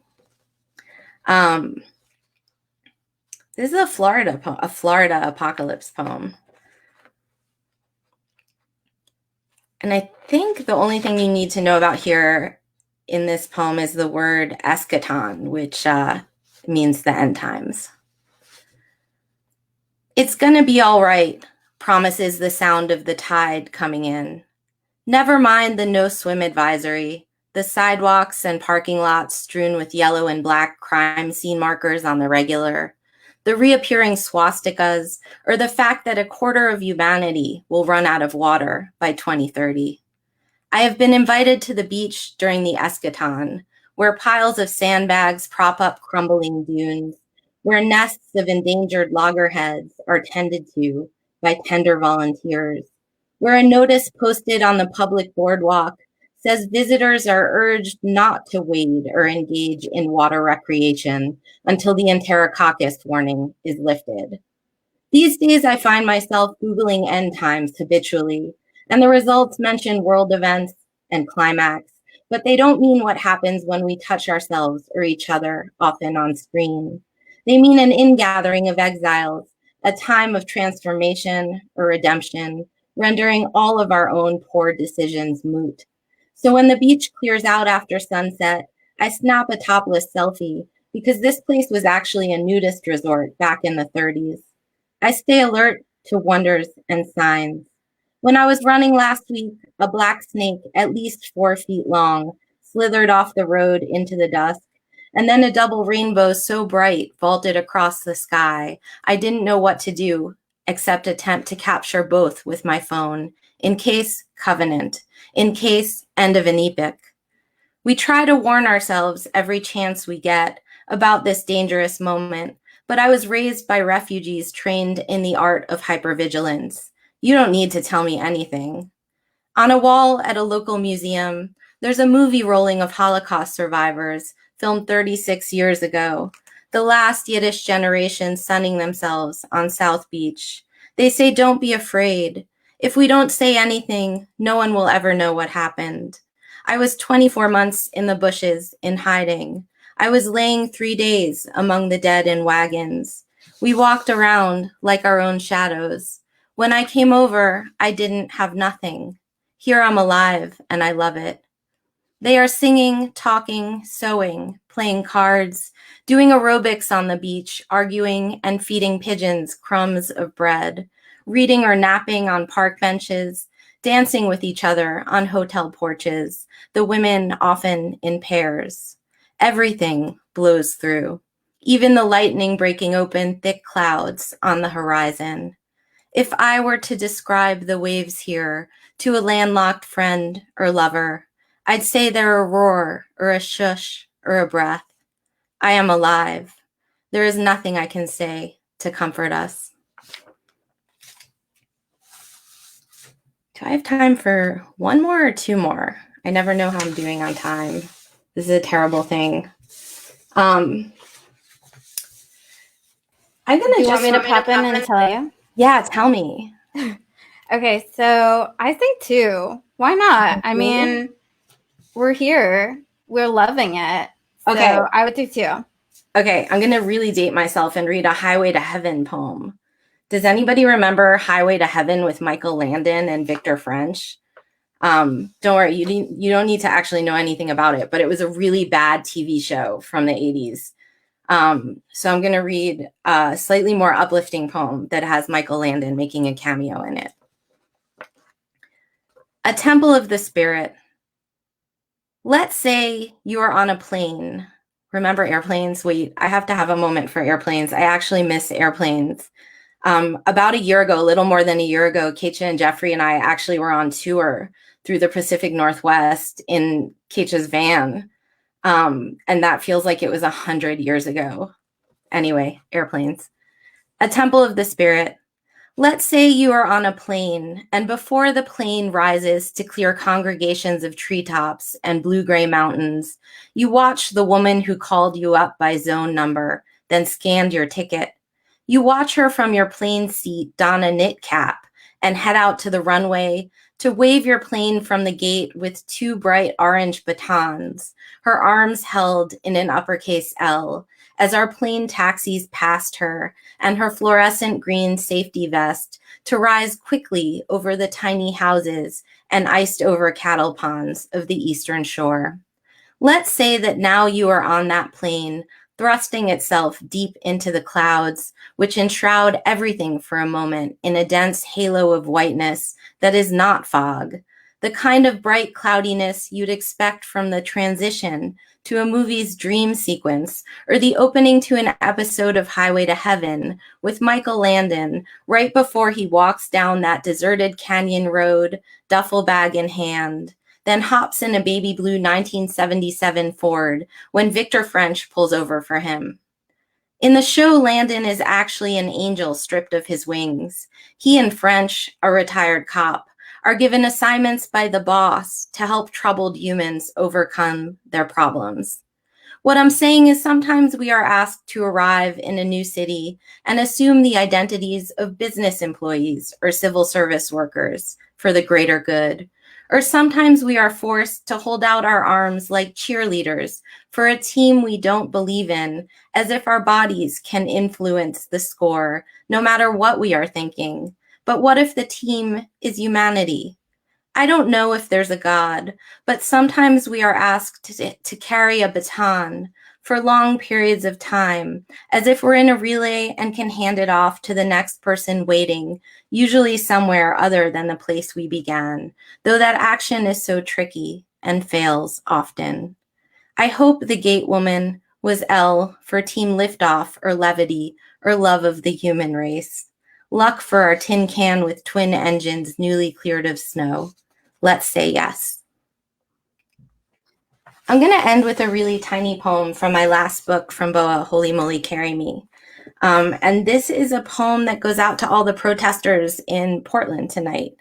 This is a Florida apocalypse poem. And I think the only thing you need to know about here in this poem is the word eschaton, which means the end times. It's gonna be all right, promises the sound of the tide coming in. Never mind the no swim advisory, the sidewalks and parking lots strewn with yellow and black crime scene markers on the regular, the reappearing swastikas, or the fact that a quarter of humanity will run out of water by 2030. I have been invited to the beach during the eschaton, where piles of sandbags prop up crumbling dunes, where nests of endangered loggerheads are tended to by tender volunteers, where a notice posted on the public boardwalk says visitors are urged not to wade or engage in water recreation until the enterococcus warning is lifted. These days, I find myself Googling end times habitually, and the results mention world events and climax, but they don't mean what happens when we touch ourselves or each other, often on screen. They mean an ingathering of exiles, a time of transformation or redemption, rendering all of our own poor decisions moot. So when the beach clears out after sunset, I snap a topless selfie because this place was actually a nudist resort back in the 30s. I stay alert to wonders and signs. When I was running last week, a black snake at least 4 feet long slithered off the road into the dusk, and then a double rainbow so bright vaulted across the sky, I didn't know what to do except attempt to capture both with my phone, in case covenant, in case end of an epoch. We try to warn ourselves every chance we get about this dangerous moment, but I was raised by refugees trained in the art of hypervigilance. You don't need to tell me anything. On a wall at a local museum, there's a movie rolling of Holocaust survivors filmed 36 years ago, the last Yiddish generation sunning themselves on South Beach. They say, don't be afraid. If we don't say anything, no one will ever know what happened. I was 24 months in the bushes in hiding. I was laying 3 days among the dead in wagons. We walked around like our own shadows. When I came over, I didn't have nothing. Here I'm alive and I love it. They are singing, talking, sewing, playing cards, doing aerobics on the beach, arguing and feeding pigeons crumbs of bread, reading or napping on park benches, dancing with each other on hotel porches, the women often in pairs. Everything blows through, even the lightning breaking open thick clouds on the horizon. If I were to describe the waves here to a landlocked friend or lover, I'd say they're a roar or a shush or a breath. I am alive. There is nothing I can say to comfort us. Do I have time for one more or two more? I never know how I'm doing on time. This is a terrible thing. I'm gonna Do you want me to pop in and tell you? Yeah, tell me. Okay, so I think 2. Why not? I mean, we're here. We're loving it. Okay. So I would do 2. Okay, I'm gonna really date myself and read a Highway to Heaven poem. Does anybody remember Highway to Heaven with Michael Landon and Victor French? Don't worry, you don't need to actually know anything about it, but it was a really bad TV show from the 80s. So I'm gonna read a slightly more uplifting poem that has Michael Landon making a cameo in it. A Temple of the Spirit. Let's say you are on a plane. Remember airplanes? Wait, I have to have a moment for airplanes. I actually miss airplanes. About a year ago, a little more than a year ago, Keetje and Geffrey and I actually were on tour through the Pacific Northwest in Keitje's van. And that feels like it was 100 years ago. Anyway, airplanes. A Temple of the Spirit. Let's say you are on a plane, and before the plane rises to clear congregations of treetops and blue-gray mountains, you watch the woman who called you up by zone number, then scanned your ticket. You watch her from your plane seat don a knit cap and head out to the runway to wave your plane from the gate with two bright orange batons, her arms held in an uppercase L, as our plane taxis past her and her fluorescent green safety vest to rise quickly over the tiny houses and iced over cattle ponds of the Eastern Shore. Let's say that now you are on that plane, thrusting itself deep into the clouds, which enshroud everything for a moment in a dense halo of whiteness that is not fog, the kind of bright cloudiness you'd expect from the transition to a movie's dream sequence or the opening to an episode of Highway to Heaven with Michael Landon right before he walks down that deserted canyon road, duffel bag in hand, then hops in a baby blue 1977 Ford when Victor French pulls over for him. In the show, Landon is actually an angel stripped of his wings. He and French, a retired cop, are given assignments by the boss to help troubled humans overcome their problems. What I'm saying is sometimes we are asked to arrive in a new city and assume the identities of business employees or civil service workers for the greater good. Or sometimes we are forced to hold out our arms like cheerleaders for a team we don't believe in, as if our bodies can influence the score, no matter what we are thinking. But what if the team is humanity? I don't know if there's a God, but sometimes we are asked to carry a baton for long periods of time, as if we're in a relay and can hand it off to the next person waiting, usually somewhere other than the place we began, though that action is so tricky and fails often. I hope the gate woman was L for team liftoff or levity or love of the human race. Luck for our tin can with twin engines newly cleared of snow. Let's say yes. I'm going to end with a really tiny poem from my last book from BOA, Holy Moly, Carry Me. And this is a poem that goes out to all the protesters in Portland tonight.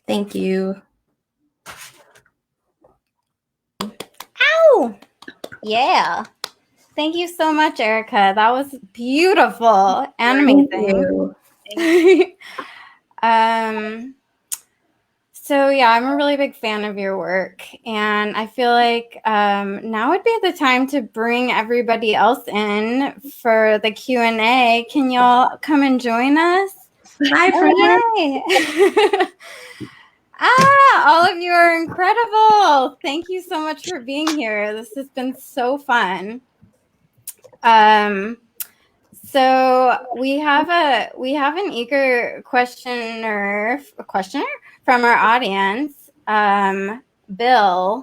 Thank you. Ow! Yeah. Thank you so much, Erika. That was beautiful and amazing. So yeah, I'm a really big fan of your work, and I feel like now would be the time to bring everybody else in for the Q&A. Can y'all come and join us? Hi, friends. All of you are incredible. Thank you so much for being here. This has been so fun. So we have an eager questioner from our audience, Bill.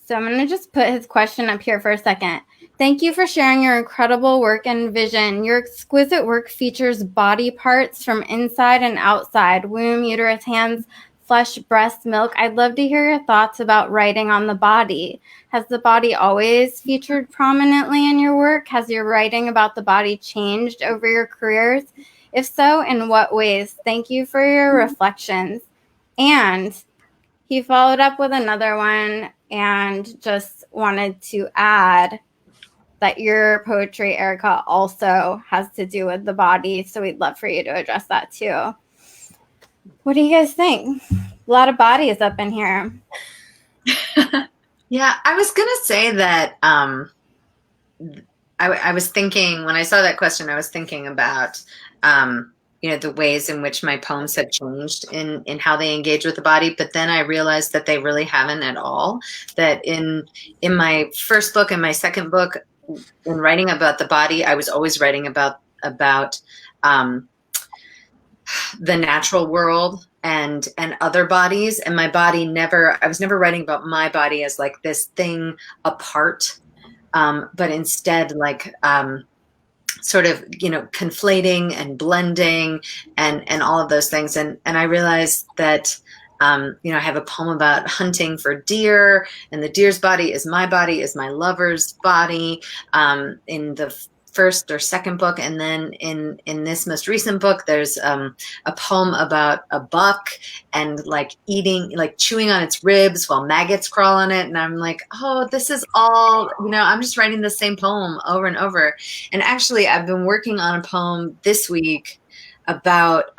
So I'm going to just put his question up here for a second. Thank you for sharing your incredible work and vision. Your exquisite work features body parts from inside and outside, womb, uterus, hands, flesh, breast, milk. I'd love to hear your thoughts about writing on the body. Has the body always featured prominently in your work? Has your writing about the body changed over your careers? If so, in what ways? Thank you for your reflections. And he followed up with another one and just wanted to add, that your poetry, Erika, also has to do with the body. So we'd love for you to address that too. What do you guys think? A lot of bodies up in here. Yeah, I was gonna say that I was thinking, when I saw that question, I was thinking about the ways in which my poems have changed in how they engage with the body, but then I realized that they really haven't at all. That in my first book and my second book, in writing about the body, I was always writing about the natural world and other bodies, and my body I was never writing about my body as like this thing apart, but instead like sort of conflating and blending and all of those things, and I realized that I have a poem about hunting for deer, and the deer's body is my lover's body, in the first or second book, and then in this most recent book there's a poem about a buck and like chewing on its ribs while maggots crawl on it, and I'm like, oh, this is all, I'm just writing the same poem over and over. And actually I've been working on a poem this week about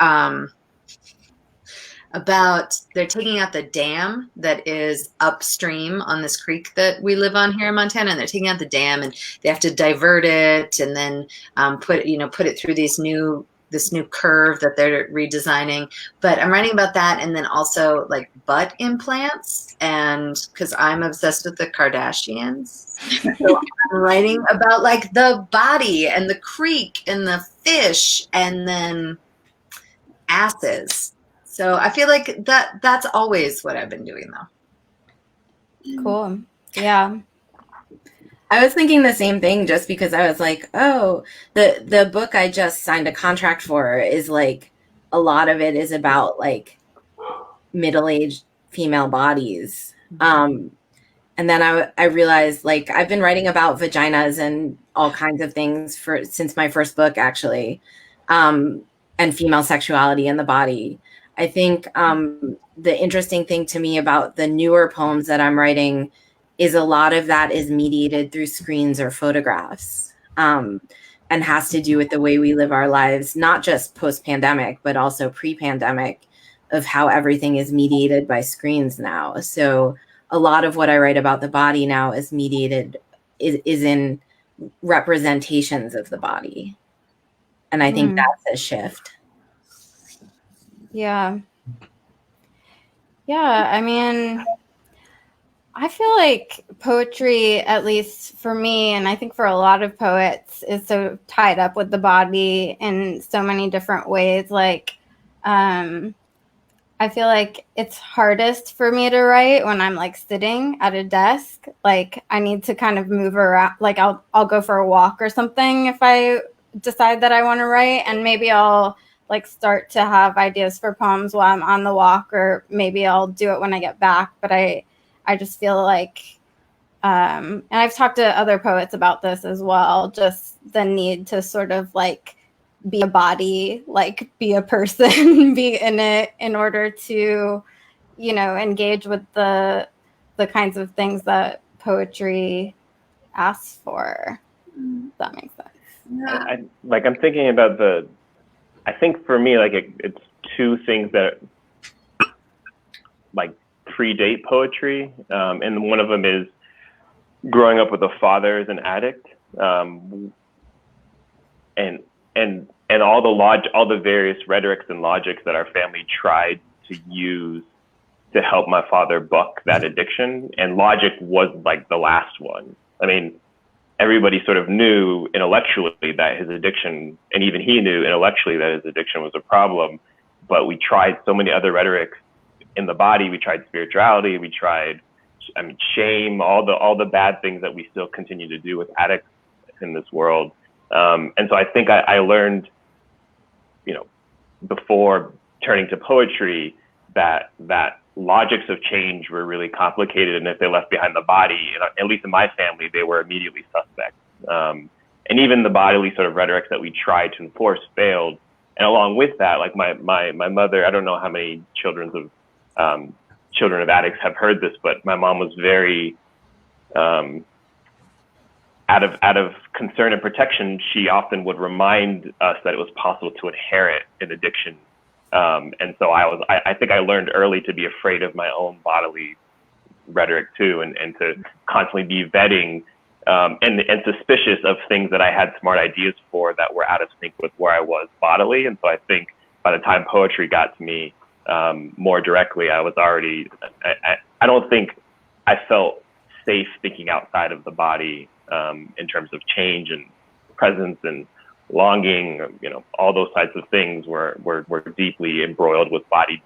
they're taking out the dam that is upstream on this creek that we live on here in Montana, and they're taking out the dam, and they have to divert it and then put it through this new curve that they're redesigning. But I'm writing about that, and then also like butt implants, and because I'm obsessed with the Kardashians, so I'm writing about like the body and the creek and the fish and then asses. So I feel like that's always what I've been doing, though. Cool. Yeah. I was thinking the same thing, just because I was like, oh, the book I just signed a contract for is like, a lot of it is about like middle-aged female bodies. And then I realized, like, I've been writing about vaginas and all kinds of things since my first book, actually, and female sexuality in the body. I think the interesting thing to me about the newer poems that I'm writing is a lot of that is mediated through screens or photographs, and has to do with the way we live our lives, not just post-pandemic, but also pre-pandemic, of how everything is mediated by screens now. So a lot of what I write about the body now is mediated, is in representations of the body. And I think that's a shift. Yeah. Yeah, I mean, I feel like poetry, at least for me, and I think for a lot of poets, is so tied up with the body in so many different ways. Like, I feel like it's hardest for me to write when I'm like sitting at a desk. Like, I need to kind of move around. Like, I'll go for a walk or something if I decide that I want to write, and maybe I'll like start to have ideas for poems while I'm on the walk, or maybe I'll do it when I get back. But I just feel like, and I've talked to other poets about this as well, just the need to sort of like be a body, like be a person, be in it in order to, engage with the kinds of things that poetry asks for. If that makes sense. Yeah. I'm thinking about I think for me, like it's two things that like predate poetry, and one of them is growing up with a father as an addict, and all the various rhetorics and logics that our family tried to use to help my father buck that addiction, and logic was like the last one. I mean, everybody sort of knew intellectually that his addiction, and even he knew intellectually that his addiction was a problem, but we tried so many other rhetorics in the body. We tried spirituality, we tried, shame, all the bad things that we still continue to do with addicts in this world. And so I think I learned, before turning to poetry, that logics of change were really complicated, and if they left behind the body, at least in my family, they were immediately suspect. And even the bodily sort of rhetorics that we tried to enforce failed. And along with that, like my mother, I don't know how many children of addicts have heard this, but my mom was very out of concern and protection, she often would remind us that it was possible to inherit an addiction. And so I think I learned early to be afraid of my own bodily rhetoric too, and to constantly be vetting and suspicious of things that I had smart ideas for that were out of sync with where I was bodily. And so I think by the time poetry got to me more directly, I was already, I don't think I felt safe thinking outside of the body in terms of change and presence and longing, all those types of things were deeply embroiled with body.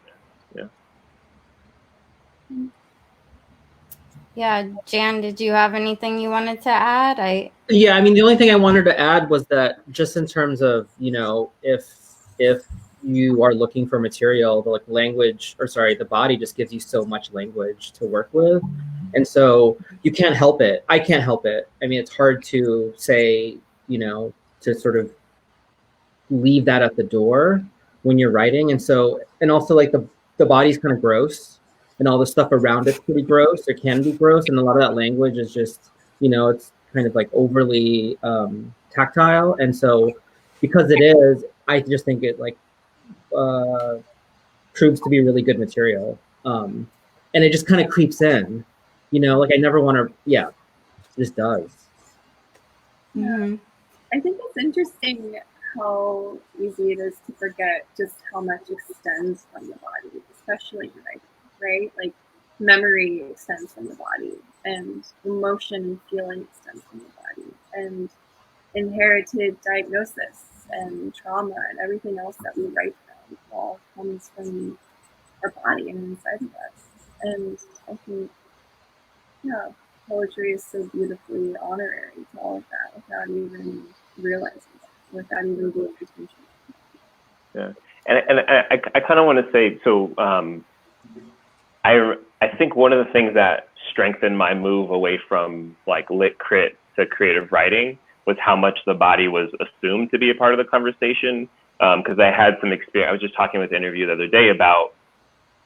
Yeah, Jan, did you have anything you wanted to add? Yeah, I mean, the only thing I wanted to add was that just in terms of, if you are looking for material, the body just gives you so much language to work with. And so you can't help it. I can't help it. I mean, it's hard to say, to sort of leave that at the door when you're writing. And also like the body's kind of gross and all the stuff around it's pretty gross, or can be gross. And a lot of that language is just, it's kind of like overly tactile. And so because it is, I just think it like proves to be really good material. And it just kind of creeps in, like I never want to, it just does. Yeah. I think it's interesting how easy it is to forget just how much extends from the body, especially in writing, right? Like memory extends from the body, and emotion and feeling extends from the body, and inherited diagnosis and trauma and everything else that we write from all comes from our body and inside of us. And I think, poetry is so beautifully honorary to all of that without even realizing it, without even being intentional. Yeah, and I kind of want to say, so I think one of the things that strengthened my move away from like lit crit to creative writing was how much the body was assumed to be a part of the conversation. Because I had some experience. I was just talking with an interview the other day about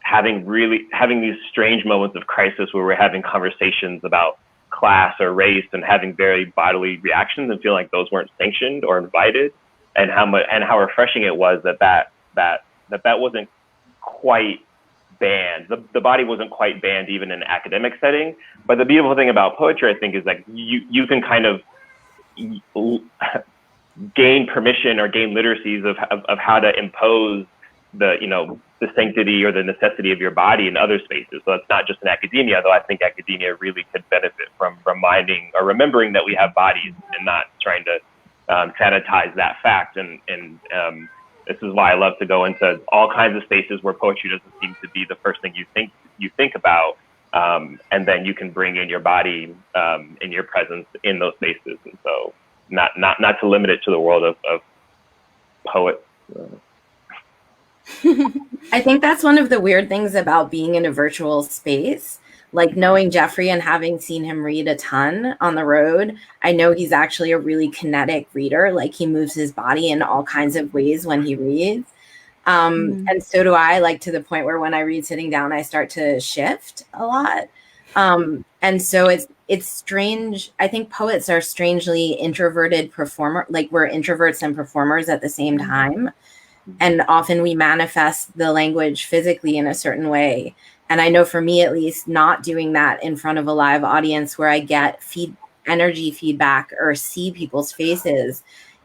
having these strange moments of crisis where we're having conversations about class or race and having very bodily reactions and feeling like those weren't sanctioned or invited, and how refreshing it was that wasn't quite banned. The body wasn't quite banned even in an academic setting. But the beautiful thing about poetry, I think, is like you can kind of gain permission or gain literacies of how to impose the sanctity or the necessity of your body in other spaces. So it's not just in academia, though I think academia really could benefit from reminding or remembering that we have bodies and not trying to sanitize that fact. And this is why I love to go into all kinds of spaces where poetry doesn't seem to be the first thing you think about. And then you can bring in your body in your presence in those spaces. And so not to limit it to the world of poets. I think that's one of the weird things about being in a virtual space. Like knowing Geffrey and having seen him read a ton on the road, I know he's actually a really kinetic reader. Like he moves his body in all kinds of ways when he reads. And so do I, like to the point where when I read sitting down, I start to shift a lot. And so it's strange. I think poets are strangely introverted performer. Like we're introverts and performers at the same time. And often we manifest the language physically in a certain way. And I know for me, at least, not doing that in front of a live audience where I get energy feedback or see people's faces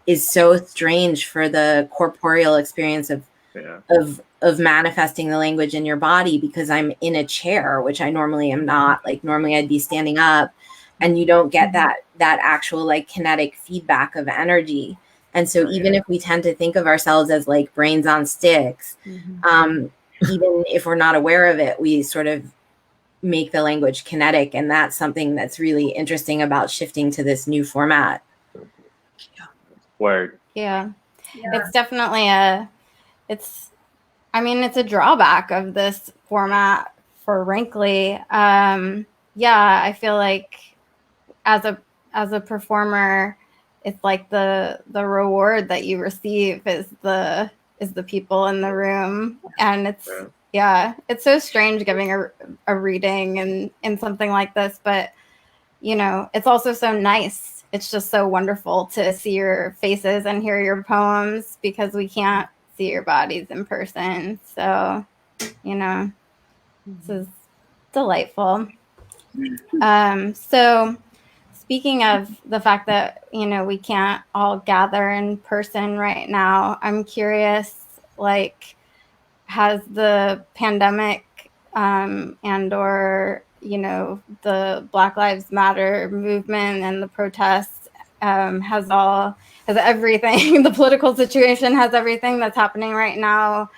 is so strange for the corporeal experience of manifesting the language in your body, because I'm in a chair, which I normally am not. Like normally I'd be standing up, and you don't get that actual like kinetic feedback of energy. And so even if we tend to think of ourselves as like brains on sticks, even if we're not aware of it, we sort of make the language kinetic. And that's something that's really interesting about shifting to this new format. Word. Yeah. It's definitely it's a drawback of this format for Wrinkly. I feel like as a performer, it's like the reward that you receive is the people in the room. And it's so strange giving a reading in something like this, but it's also so nice it's just so wonderful to see your faces and hear your poems because we can't see your bodies in person. So, you know, this is delightful. So speaking of the fact that, you know, we can't all gather in person right now, I'm curious, like, has the pandemic and or, you know, the Black Lives Matter movement and the protests has everything, the political situation, has everything that's happening right now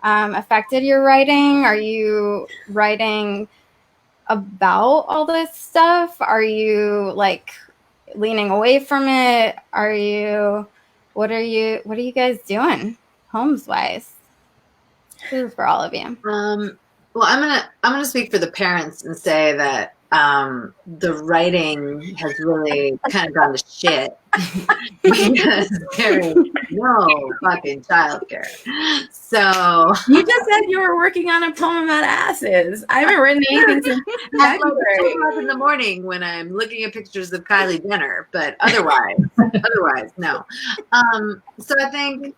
affected your writing? Are you writing about all this stuff? Are you like leaning away from it? What are you guys doing poems wise? This is for all of you. Well, I'm gonna speak for the parents and say that the writing has really kind of gone to shit because there is no fucking childcare. So You just said you were working on a poem about asses. I haven't written anything since at like February. 2 o'clock in the morning when I'm looking at pictures of Kylie Jenner, but otherwise, no. So I think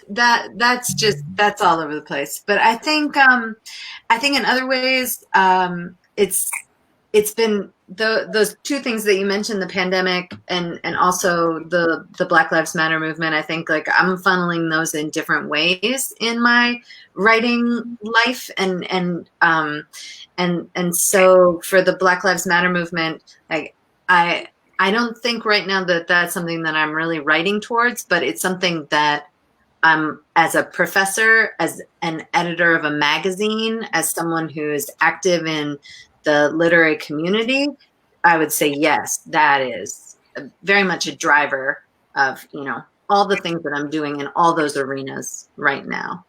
that's all over the place. But I think in other ways, it's been those two things that you mentioned, the pandemic and also the Black Lives Matter movement. I think like I'm funneling those in different ways in my writing life, and so for the Black Lives Matter movement, like I don't think right now that that's something that I'm really writing towards, but it's something that as a professor, as an editor of a magazine, as someone who's active in the literary community, I would say yes, that is very much a driver of, you know, all the things that I'm doing in all those arenas right now.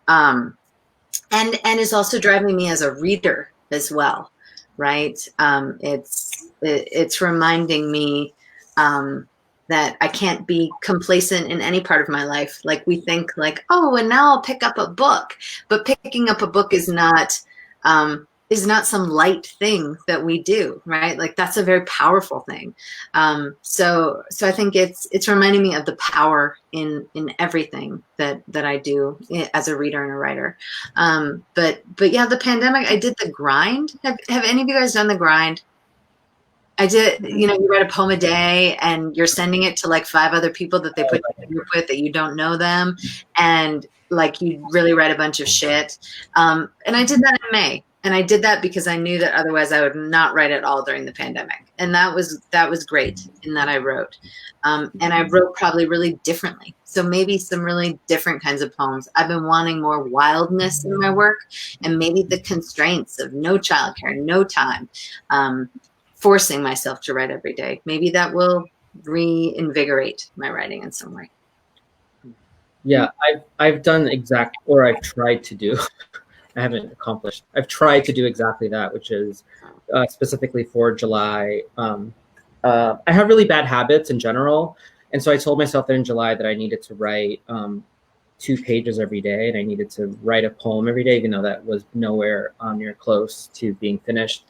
And is also driving me as a reader as well, right? It's reminding me that I can't be complacent in any part of my life. Like we think like, oh, and now I'll pick up a book, but picking up a book is not some light thing that we do, right? Like that's a very powerful thing. So I think it's reminding me of the power in everything that I do as a reader and a writer. But yeah, the pandemic, I did the grind. Have any of you guys done the grind? I did, you know, you write a poem a day and you're sending it to like 5 other people that they put you in a group with that you don't know them. And like, you really write a bunch of shit. And I did that in May. And I did that because I knew that otherwise I would not write at all during the pandemic. And that was great in that I wrote. And I wrote probably really differently. So maybe some really different kinds of poems. I've been wanting more wildness in my work, and maybe the constraints of no childcare, no time, forcing myself to write every day. Maybe that will reinvigorate my writing in some way. Yeah, I've done I've tried to do, I haven't accomplished. I've tried to do exactly that, which is specifically for July. I have really bad habits in general. And so I told myself that in July that I needed to write 2 pages every day, and I needed to write a poem every day, even though that was nowhere near close to being finished.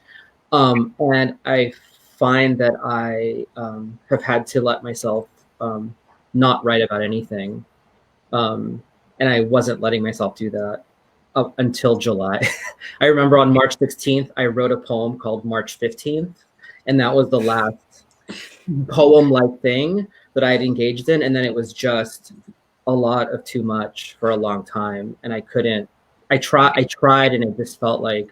And I find that I have had to let myself not write about anything. And I wasn't letting myself do that up until July. I remember on March 16th, I wrote a poem called March 15th. And that was the last poem-like thing that I had engaged in. And then it was just a lot of too much for a long time. And I tried and it just felt like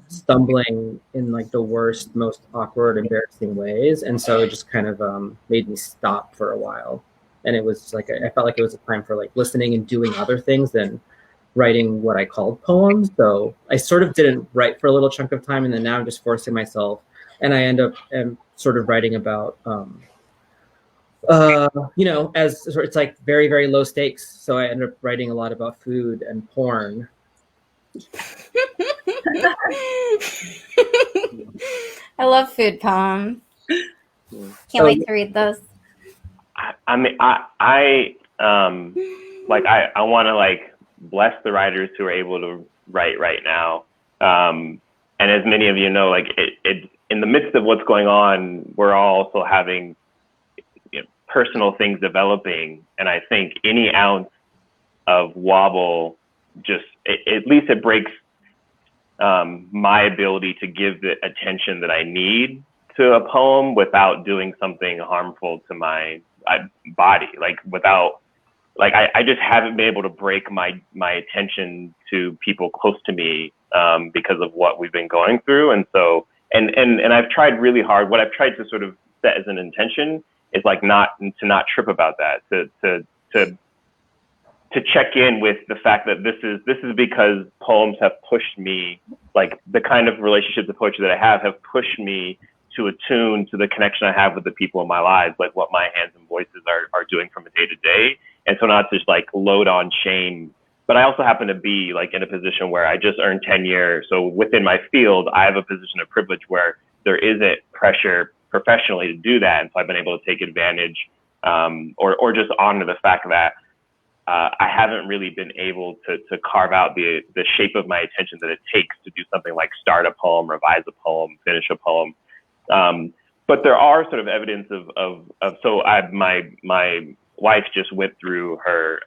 stumbling in like the worst, most awkward, embarrassing ways. And so it just kind of made me stop for a while. And it was like, I felt like it was a time for like listening and doing other things than writing what I called poems. So I sort of didn't write for a little chunk of time, and then now I'm just forcing myself. And I end up sort of writing about, you know, as it's like very, very low stakes. So I end up writing a lot about food and porn. I love food poems. Can't wait to read those. I mean, I want to like bless the writers who are able to write right now. And as many of you know, like in the midst of what's going on, we're all also having personal things developing. And I think any ounce of wobble, just at least it breaks my ability to give the attention that I need to a poem without doing something harmful to my body. I just haven't been able to break my attention to people close to me because of what we've been going through. And so, and I've tried really hard. What I've tried to sort of set as an intention is like not trip about that, to check in with the fact that this is because poems have pushed me, like the kind of relationships of poetry that I have pushed me to attune to the connection I have with the people in my lives, like what my hands and voices are doing from a day to day. And so not just like load on shame, but I also happen to be like in a position where I just earned tenure. So within my field, I have a position of privilege where there isn't pressure professionally to do that. And so I've been able to take advantage or just honor the fact that I haven't really been able to carve out the shape of my attention that it takes to do something like start a poem, revise a poem, finish a poem. But there are sort of evidence my wife just went through her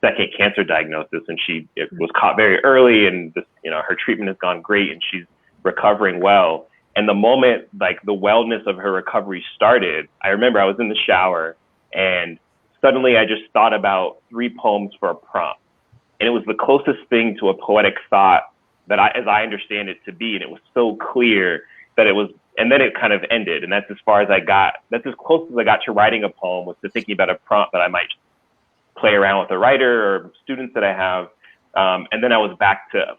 second cancer diagnosis, and she was caught very early, and her treatment has gone great, and she's recovering well. And the moment like the wellness of her recovery started, I remember I was in the shower and suddenly I just thought about 3 poems for a prompt. And it was the closest thing to a poetic thought that as I understand it to be. And it was so clear that it was, and then it kind of ended. And that's as far as I got, that's as close as I got to writing a poem, was to thinking about a prompt that I might play around with a writer or students that I have. And then I was back to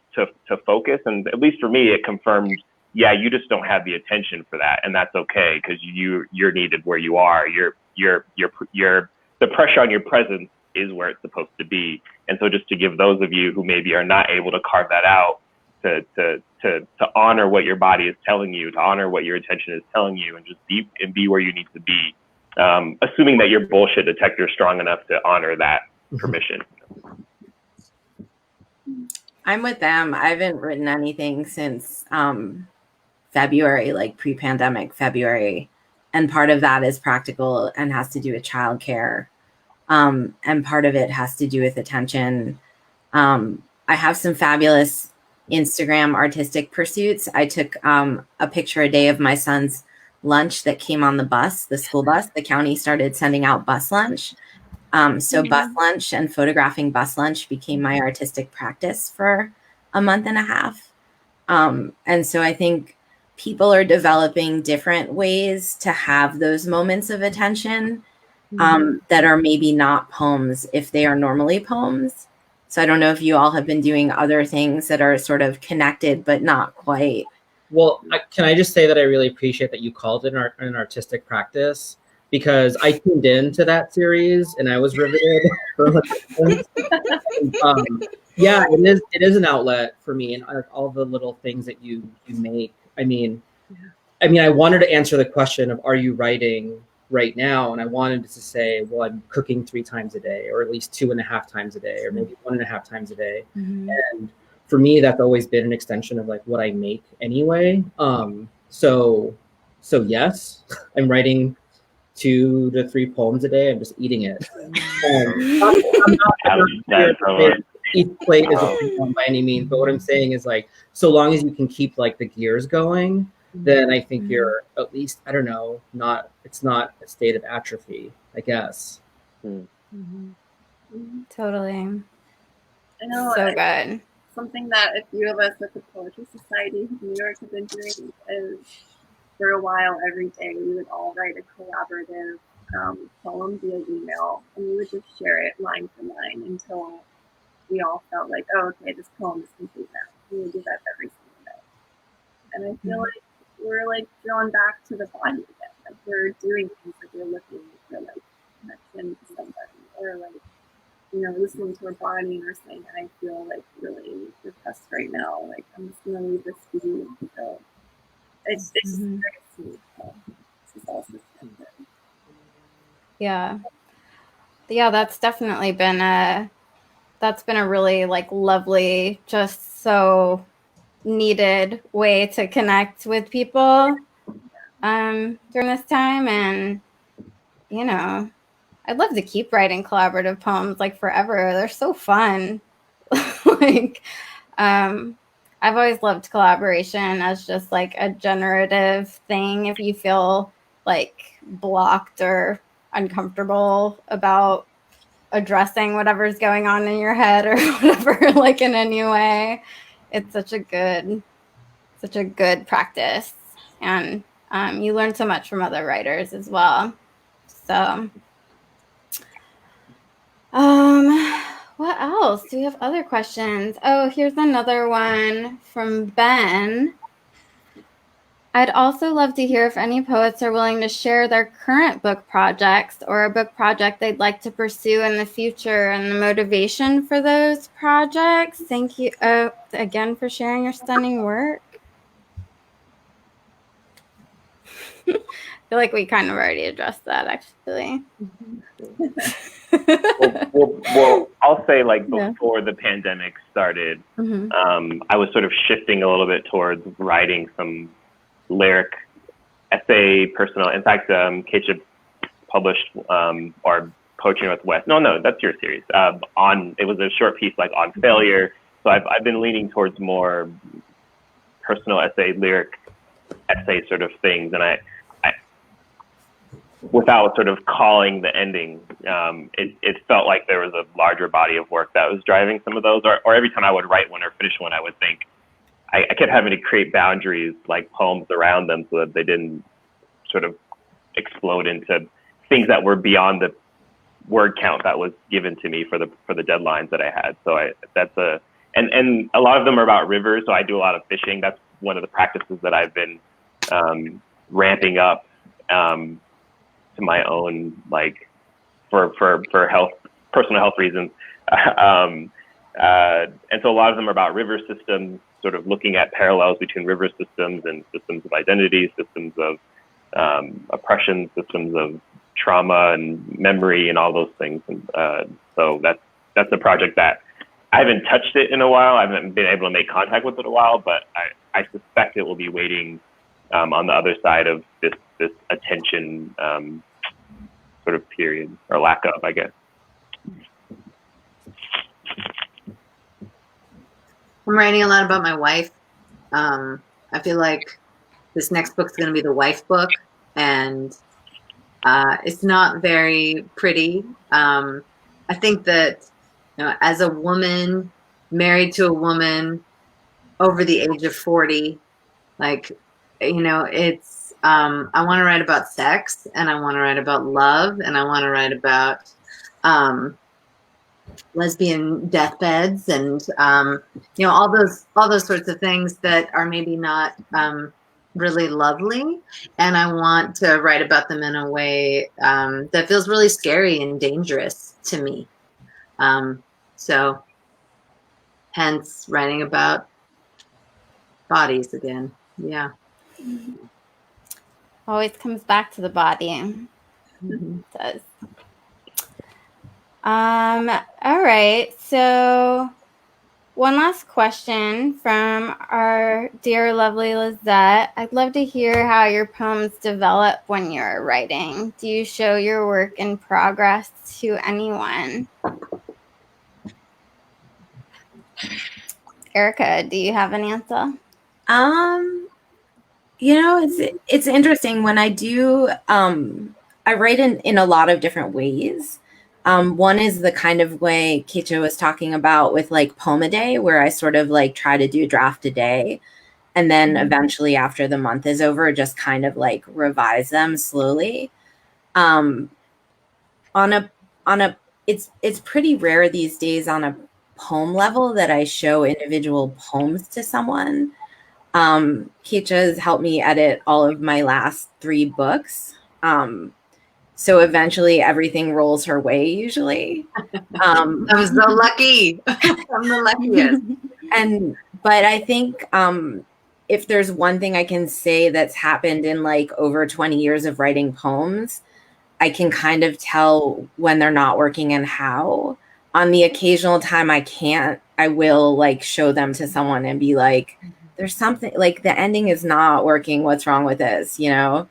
focus. And at least for me, it confirmed, yeah, you just don't have the attention for that. And that's okay, because you're needed where you are. The pressure on your presence is where it's supposed to be. And so just to give those of you who maybe are not able to carve that out, to honor what your body is telling you, to honor what your attention is telling you, and just be where you need to be, assuming that your bullshit detector is strong enough to honor that permission. I'm with them. I haven't written anything since February, like pre-pandemic February. And part of that is practical and has to do with childcare. And part of it has to do with attention. I have some fabulous Instagram artistic pursuits. I took a picture a day of my son's lunch that came on the bus, the school bus. The county started sending out bus lunch. Bus lunch and photographing bus lunch became my artistic practice for a month and a half. And so I think people are developing different ways to have those moments of attention that are maybe not poems if they are normally poems. So I don't know if you all have been doing other things that are sort of connected, but not quite. Well, can I just say that I really appreciate that you called it an artistic practice, because I tuned into that series and I was riveted. Yeah, it is an outlet for me, and all the little things that you make. I mean, I wanted to answer the question of, are you writing right now? And I wanted to say, well, I'm cooking 3 times a day, or at least 2.5 times a day, or maybe 1.5 times a day. And for me, that's always been an extension of like what I make anyway. So yes, I'm writing 2 to 3 poems a day. I'm just eating it. Each plate is a poem by any means, but what I'm saying is, like, so long as you can keep like the gears going, then I think you're at least, I don't know, it's not a state of atrophy, I guess. Totally. I know. So good. Something that a few of us at the Poetry Society of New York have been doing is, for a while, every day we would all write a collaborative poem via email, and we would just share it line for line until we all felt like, oh, okay, this poem is complete now. We would do that every single day. And I feel like we're like drawn back to the body again. Like we're doing things that we're looking for, like connection to somebody, or like, listening to our body and we're saying, I feel like really depressed right now. Like I'm just gonna leave this to you. So it's just very sweet. This is also something. Yeah, that's definitely been a really like lovely, just so needed way to connect with people during this time. And, you know, I'd love to keep writing collaborative poems like forever. They're so fun. Like, I've always loved collaboration as just like a generative thing. If you feel like blocked or uncomfortable about addressing whatever's going on in your head or whatever, like in any way, it's such a good practice. And you learn so much from other writers as well. So, what else? Do we have other questions? Oh, here's another one from Ben. I'd also love to hear if any poets are willing to share their current book projects or a book project they'd like to pursue in the future and the motivation for those projects. Thank you again for sharing your stunning work. I feel like we kind of already addressed that, actually. well, I'll say like before the pandemic started, I was sort of shifting a little bit towards writing some lyric essay, personal. In fact, Keetje published our Poetry Northwest. No, that's your series. It was a short piece like on failure. So I've been leaning towards more personal essay, lyric essay sort of things, and I without sort of calling the ending, it felt like there was a larger body of work that was driving some of those. Or every time I would write one or finish one, I would think I kept having to create boundaries, like poems around them, so that they didn't sort of explode into things that were beyond the word count that was given to me for the deadlines that I had. So and a lot of them are about rivers. So I do a lot of fishing. That's one of the practices that I've been ramping up to my own, like for personal health reasons. And so a lot of them are about river systems, sort of looking at parallels between river systems and systems of identity, systems of oppression, systems of trauma and memory and all those things. And so that's a project that I haven't touched it in a while. I haven't been able to make contact with it in a while, but I suspect it will be waiting on the other side of this attention sort of period, or lack of, I guess. I'm writing a lot about my wife. I feel like this next book's going to be the wife book, and it's not very pretty. I think that, as a woman married to a woman over the age of 40, like, it's I want to write about sex, and I want to write about love, and I want to write about lesbian deathbeds, and all those sorts of things that are maybe not really lovely, and I want to write about them in a way that feels really scary and dangerous to me. So hence writing about bodies again. Yeah. Always comes back to the body. Mm-hmm. It does. All right. So one last question from our dear, lovely Lizette. I'd love to hear how your poems develop when you're writing. Do you show your work in progress to anyone? Erika, do you have an answer? It's interesting when I do, I write in a lot of different ways. One is the kind of way Keetje was talking about with like poem a day, where I sort of like try to do a draft a day. And then eventually after the month is over, just kind of like revise them slowly. It's pretty rare these days on a poem level that I show individual poems to someone. Keetje has helped me edit all of my last 3 books. So eventually everything rolls her way usually. I'm so lucky. I'm the luckiest. But I think if there's one thing I can say that's happened in like over 20 years of writing poems, I can kind of tell when they're not working and how. On the occasional time I can't, I will like show them to someone and be like, there's something like the ending is not working. What's wrong with this, you know?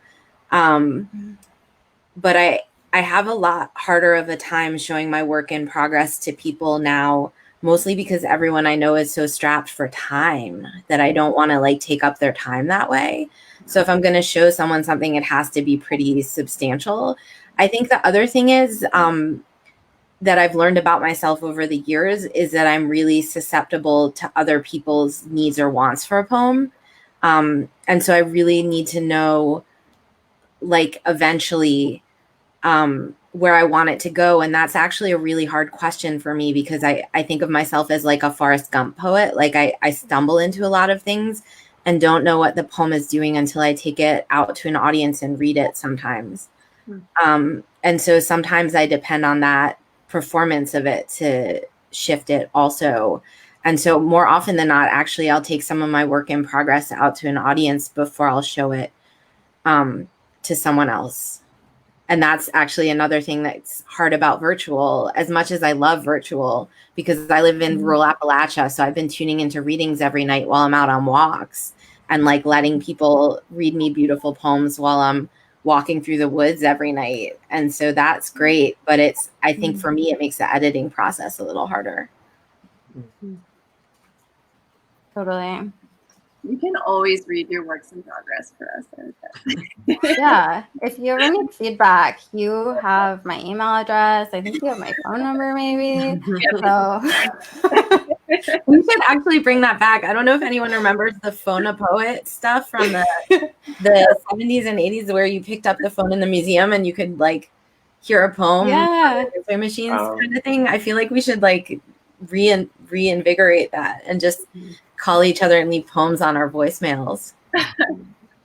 But I have a lot harder of a time showing my work in progress to people now, mostly because everyone I know is so strapped for time that I don't want to like take up their time that way. So if I'm going to show someone something, it has to be pretty substantial. I think the other thing is that I've learned about myself over the years is that I'm really susceptible to other people's needs or wants for a poem. And so I really need to know, like, eventually where I want it to go. And that's actually a really hard question for me because I think of myself as like a Forrest Gump poet. Like I stumble into a lot of things and don't know what the poem is doing until I take it out to an audience and read it sometimes. And so sometimes I depend on that performance of it to shift it also. And so more often than not, actually, I'll take some of my work in progress out to an audience before I'll show it to someone else. And that's actually another thing that's hard about virtual, as much as I love virtual, because I live in rural Appalachia. So I've been tuning into readings every night while I'm out on walks and like letting people read me beautiful poems while I'm walking through the woods every night. And so that's great. But I think for me, it makes the editing process a little harder. Totally. You can always read your works in progress for us, Erika. Yeah. If you ever need feedback, you have my email address. I think you have my phone number, maybe. So we should actually bring that back. I don't know if anyone remembers the Phone a Poet stuff from the 70s and 80s where you picked up the phone in the museum and you could like hear a poem on answering machines kind of thing. I feel like we should like reinvigorate that and just call each other and leave poems on our voicemails.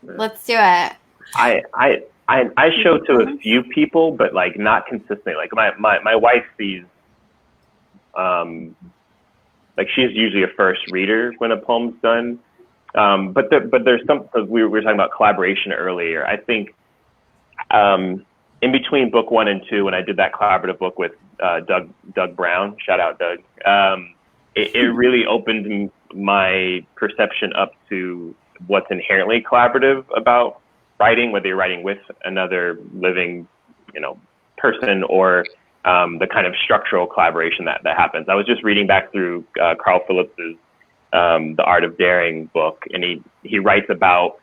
Let's do it. I show to a few people, but like not consistently. Like my wife sees, like she's usually a first reader when a poem's done. But there's some, because we were talking about collaboration earlier. I think in between book 1 and 2, when I did that collaborative book with Doug Brown, shout out Doug, it really opened my perception up to what's inherently collaborative about writing, whether you're writing with another living, person or the kind of structural collaboration that happens. I was just reading back through Carl Phillips's The Art of Daring book, and he writes about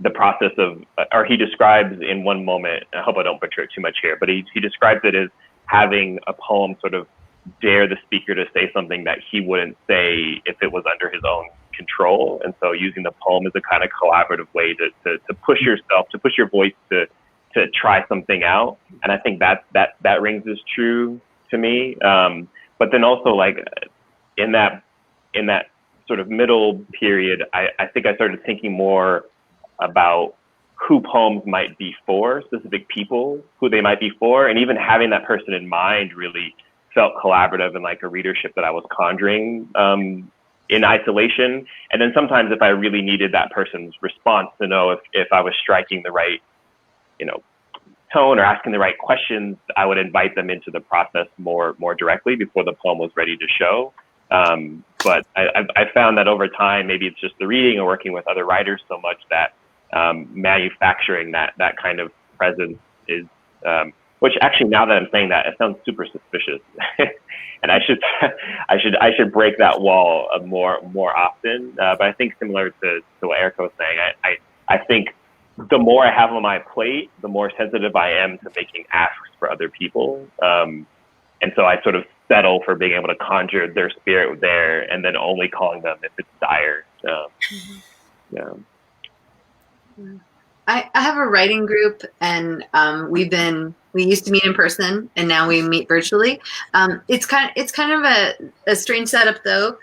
the process of, or he describes in one moment, I hope I don't butcher it too much here, but he describes it as having a poem sort of dare the speaker to say something that he wouldn't say if it was under his own control. And so using the poem as a kind of collaborative way to push yourself, to push your voice to try something out. And I think that rings as true to me. But then also like in that sort of middle period, I think I started thinking more about who poems might be for, specific people, who they might be for. And even having that person in mind really felt collaborative and like a readership that I was conjuring in isolation. And then sometimes if I really needed that person's response to know if I was striking the right, tone or asking the right questions, I would invite them into the process more directly before the poem was ready to show. But I found that over time, maybe it's just the reading or working with other writers so much that manufacturing that kind of presence is, which actually, now that I'm saying that, it sounds super suspicious, and I should break that wall more often. But I think similar to what Erika was saying, I think the more I have on my plate, the more sensitive I am to making asks for other people, and so I sort of settle for being able to conjure their spirit there, and then only calling them if it's dire. Yeah. I have a writing group, and we used to meet in person, and now we meet virtually. It's kind of a strange setup, though.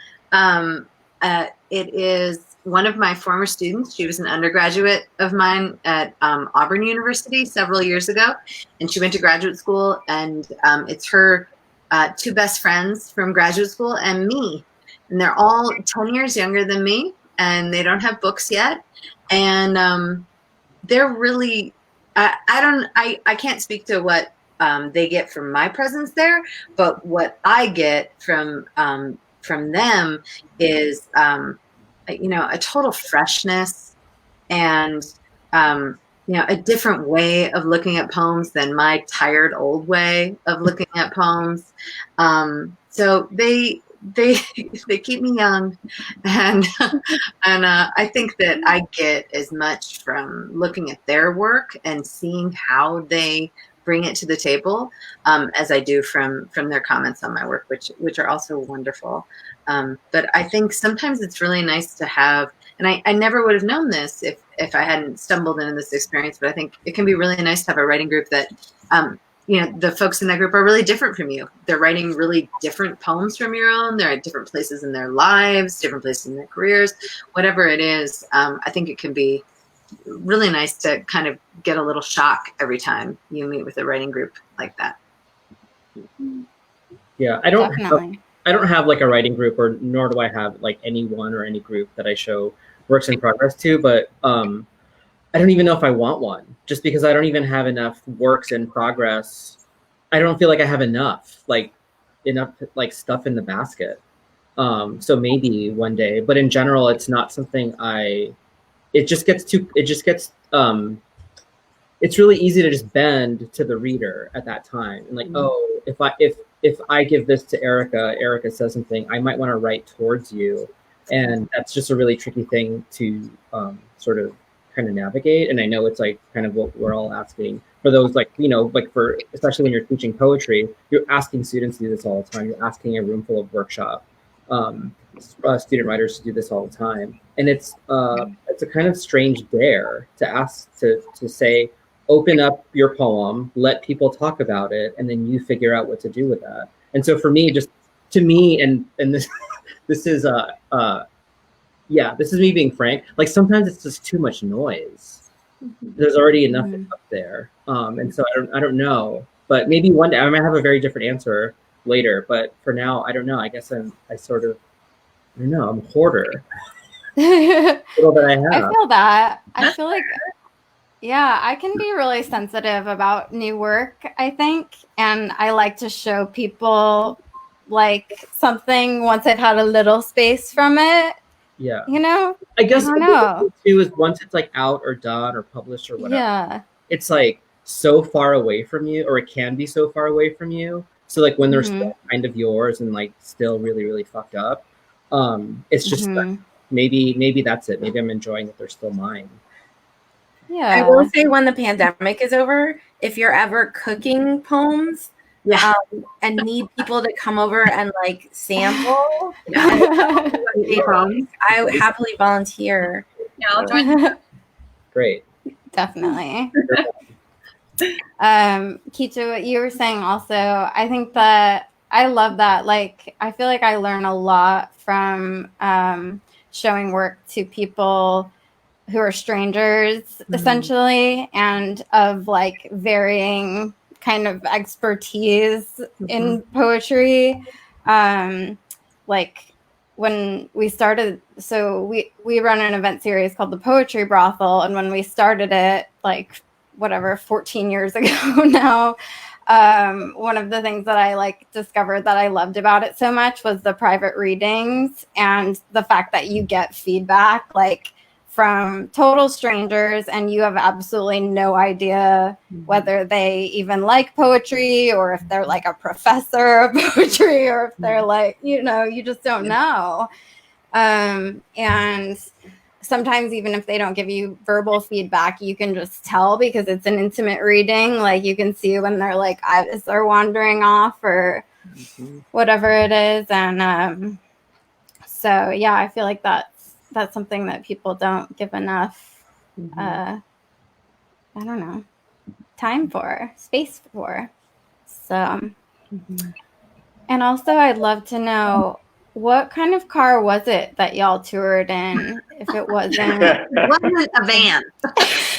It is one of my former students. She was an undergraduate of mine at Auburn University several years ago, and she went to graduate school. And it's her 2 best friends from graduate school and me, and they're all 10 years younger than me, and they don't have books yet, and they're really, I can't speak to what they get from my presence there, but what I get from them is a total freshness and, a different way of looking at poems than my tired old way of looking at poems. So they keep me young, and I think that I get as much from looking at their work and seeing how they bring it to the table as I do from their comments on my work, which are also wonderful. But I think sometimes it's really nice to have, and I never would have known this if I hadn't stumbled into this experience, but I think it can be really nice to have a writing group that, the folks in that group are really different from you. They're writing really different poems from your own. They're at different places in their lives, different places in their careers, whatever it is. I think it can be really nice to kind of get a little shock every time you meet with a writing group like that. Yeah, I don't have like a writing group, or nor do I have like anyone or any group that I show works in progress to, but I don't even know if I want one, just because I don't even have enough works in progress. I don't feel like I have enough stuff in the basket. So maybe one day, but in general, it's not something it's really easy to just bend to the reader at that time. And like, oh, if I give this to Erika says something, I might want to write towards you. And that's just a really tricky thing to sort of kind of navigate. And I know it's like kind of what we're all asking for those, like, for, especially when you're teaching poetry, you're asking students to do this all the time. You're asking a room full of workshop student writers to do this all the time. And it's a kind of strange dare to ask to say, open up your poem, let people talk about it, and then you figure out what to do with that. And so for me, and this this is this is me being frank. Like sometimes it's just too much noise. There's already enough up there, and so I don't know. But maybe one day I might have a very different answer later. But for now, I don't know. I guess I'm a hoarder. Little that I have. I feel that. I feel like, yeah, I can be really sensitive about new work, I think. And I like to show people like something once I've had a little space from it. Yeah. I guess I don't know. Too is once it's like out or done or published or whatever. Yeah. It's like so far away from you, or it can be so far away from you. So like when they're still kind of yours and like still really, really fucked up, it's just like, maybe that's it. Maybe I'm enjoying that they're still mine. Yeah. I will say, when the pandemic is over, if you're ever cooking poems, and need people to come over and like sample, I happily volunteer. Yeah, I'll join. Great. Definitely. Keetje, what you were saying also, I think that I love that. Like, I feel like I learn a lot from showing work to people who are strangers, essentially, and of like varying kind of expertise in poetry. Like when we started, so we run an event series called the Poetry Brothel, and when we started it, like 14 years ago now, one of the things that I like discovered that I loved about it so much was the private readings and the fact that you get feedback like from total strangers, and you have absolutely no idea whether they even like poetry, or if they're like a professor of poetry, or if they're like, you just don't know. And sometimes even if they don't give you verbal feedback, you can just tell because it's an intimate reading. Like you can see when they're like eyes are wandering off or whatever it is. And so, yeah, I feel like that's something that people don't give enough, I don't know, space for. So, and also I'd love to know, what kind of car was it that y'all toured in? If it wasn't, it wasn't a van.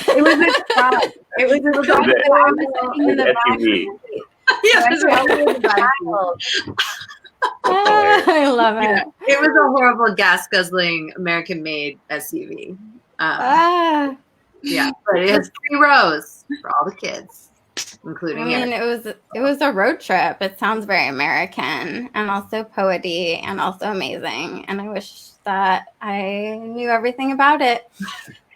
It was a truck. It was a truck. I was sitting in the back. I love it. Yeah, it was a horrible gas guzzling American-made SUV. Yeah, but it has 3 rows for all the kids. including I mean, it was a road trip. It sounds very American and also poety and also amazing. And I wish that I knew everything about it.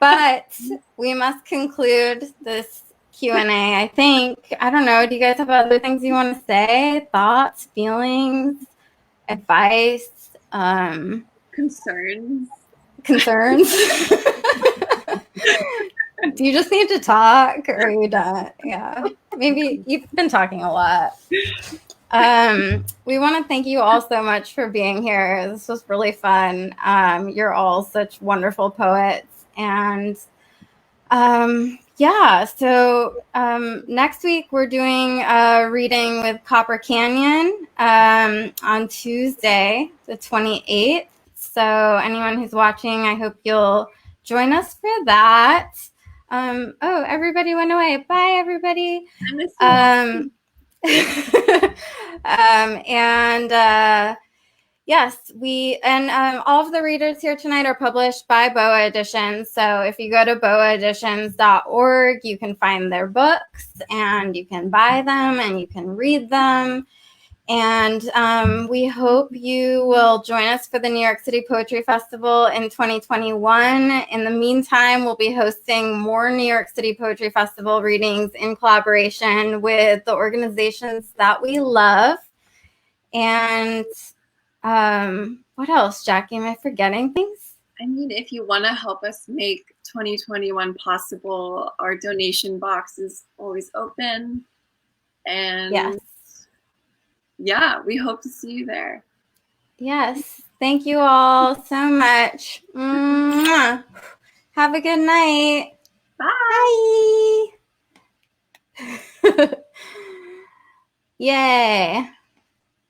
But we must conclude this Q&A, I think. I don't know. Do you guys have other things you want to say? Thoughts, feelings, advice, Concerns. concerns? Do you just need to talk or are you done? Yeah. Maybe you've been talking a lot. We want to thank you all so much for being here. This was really fun. You're all such wonderful poets. And yeah, so next week we're doing a reading with Copper Canyon on Tuesday, the 28th. So anyone who's watching, I hope you'll join us for that. Oh, everybody went away. Bye, everybody. I miss you. Yes, all of the readers here tonight are published by BOA Editions. So if you go to boaeditions.org, you can find their books and you can buy them and you can read them. And we hope you will join us for the New York City Poetry Festival in 2021. In the meantime, we'll be hosting more New York City Poetry Festival readings in collaboration with the organizations that we love. And what else, Jackie? Am I forgetting things? I mean, if you want to help us make 2021 possible, our donation box is always open. And yes. Yeah, we hope to see you there. Yes. Thank you all so much. Mwah. Have a good night. Bye. Bye. Yay.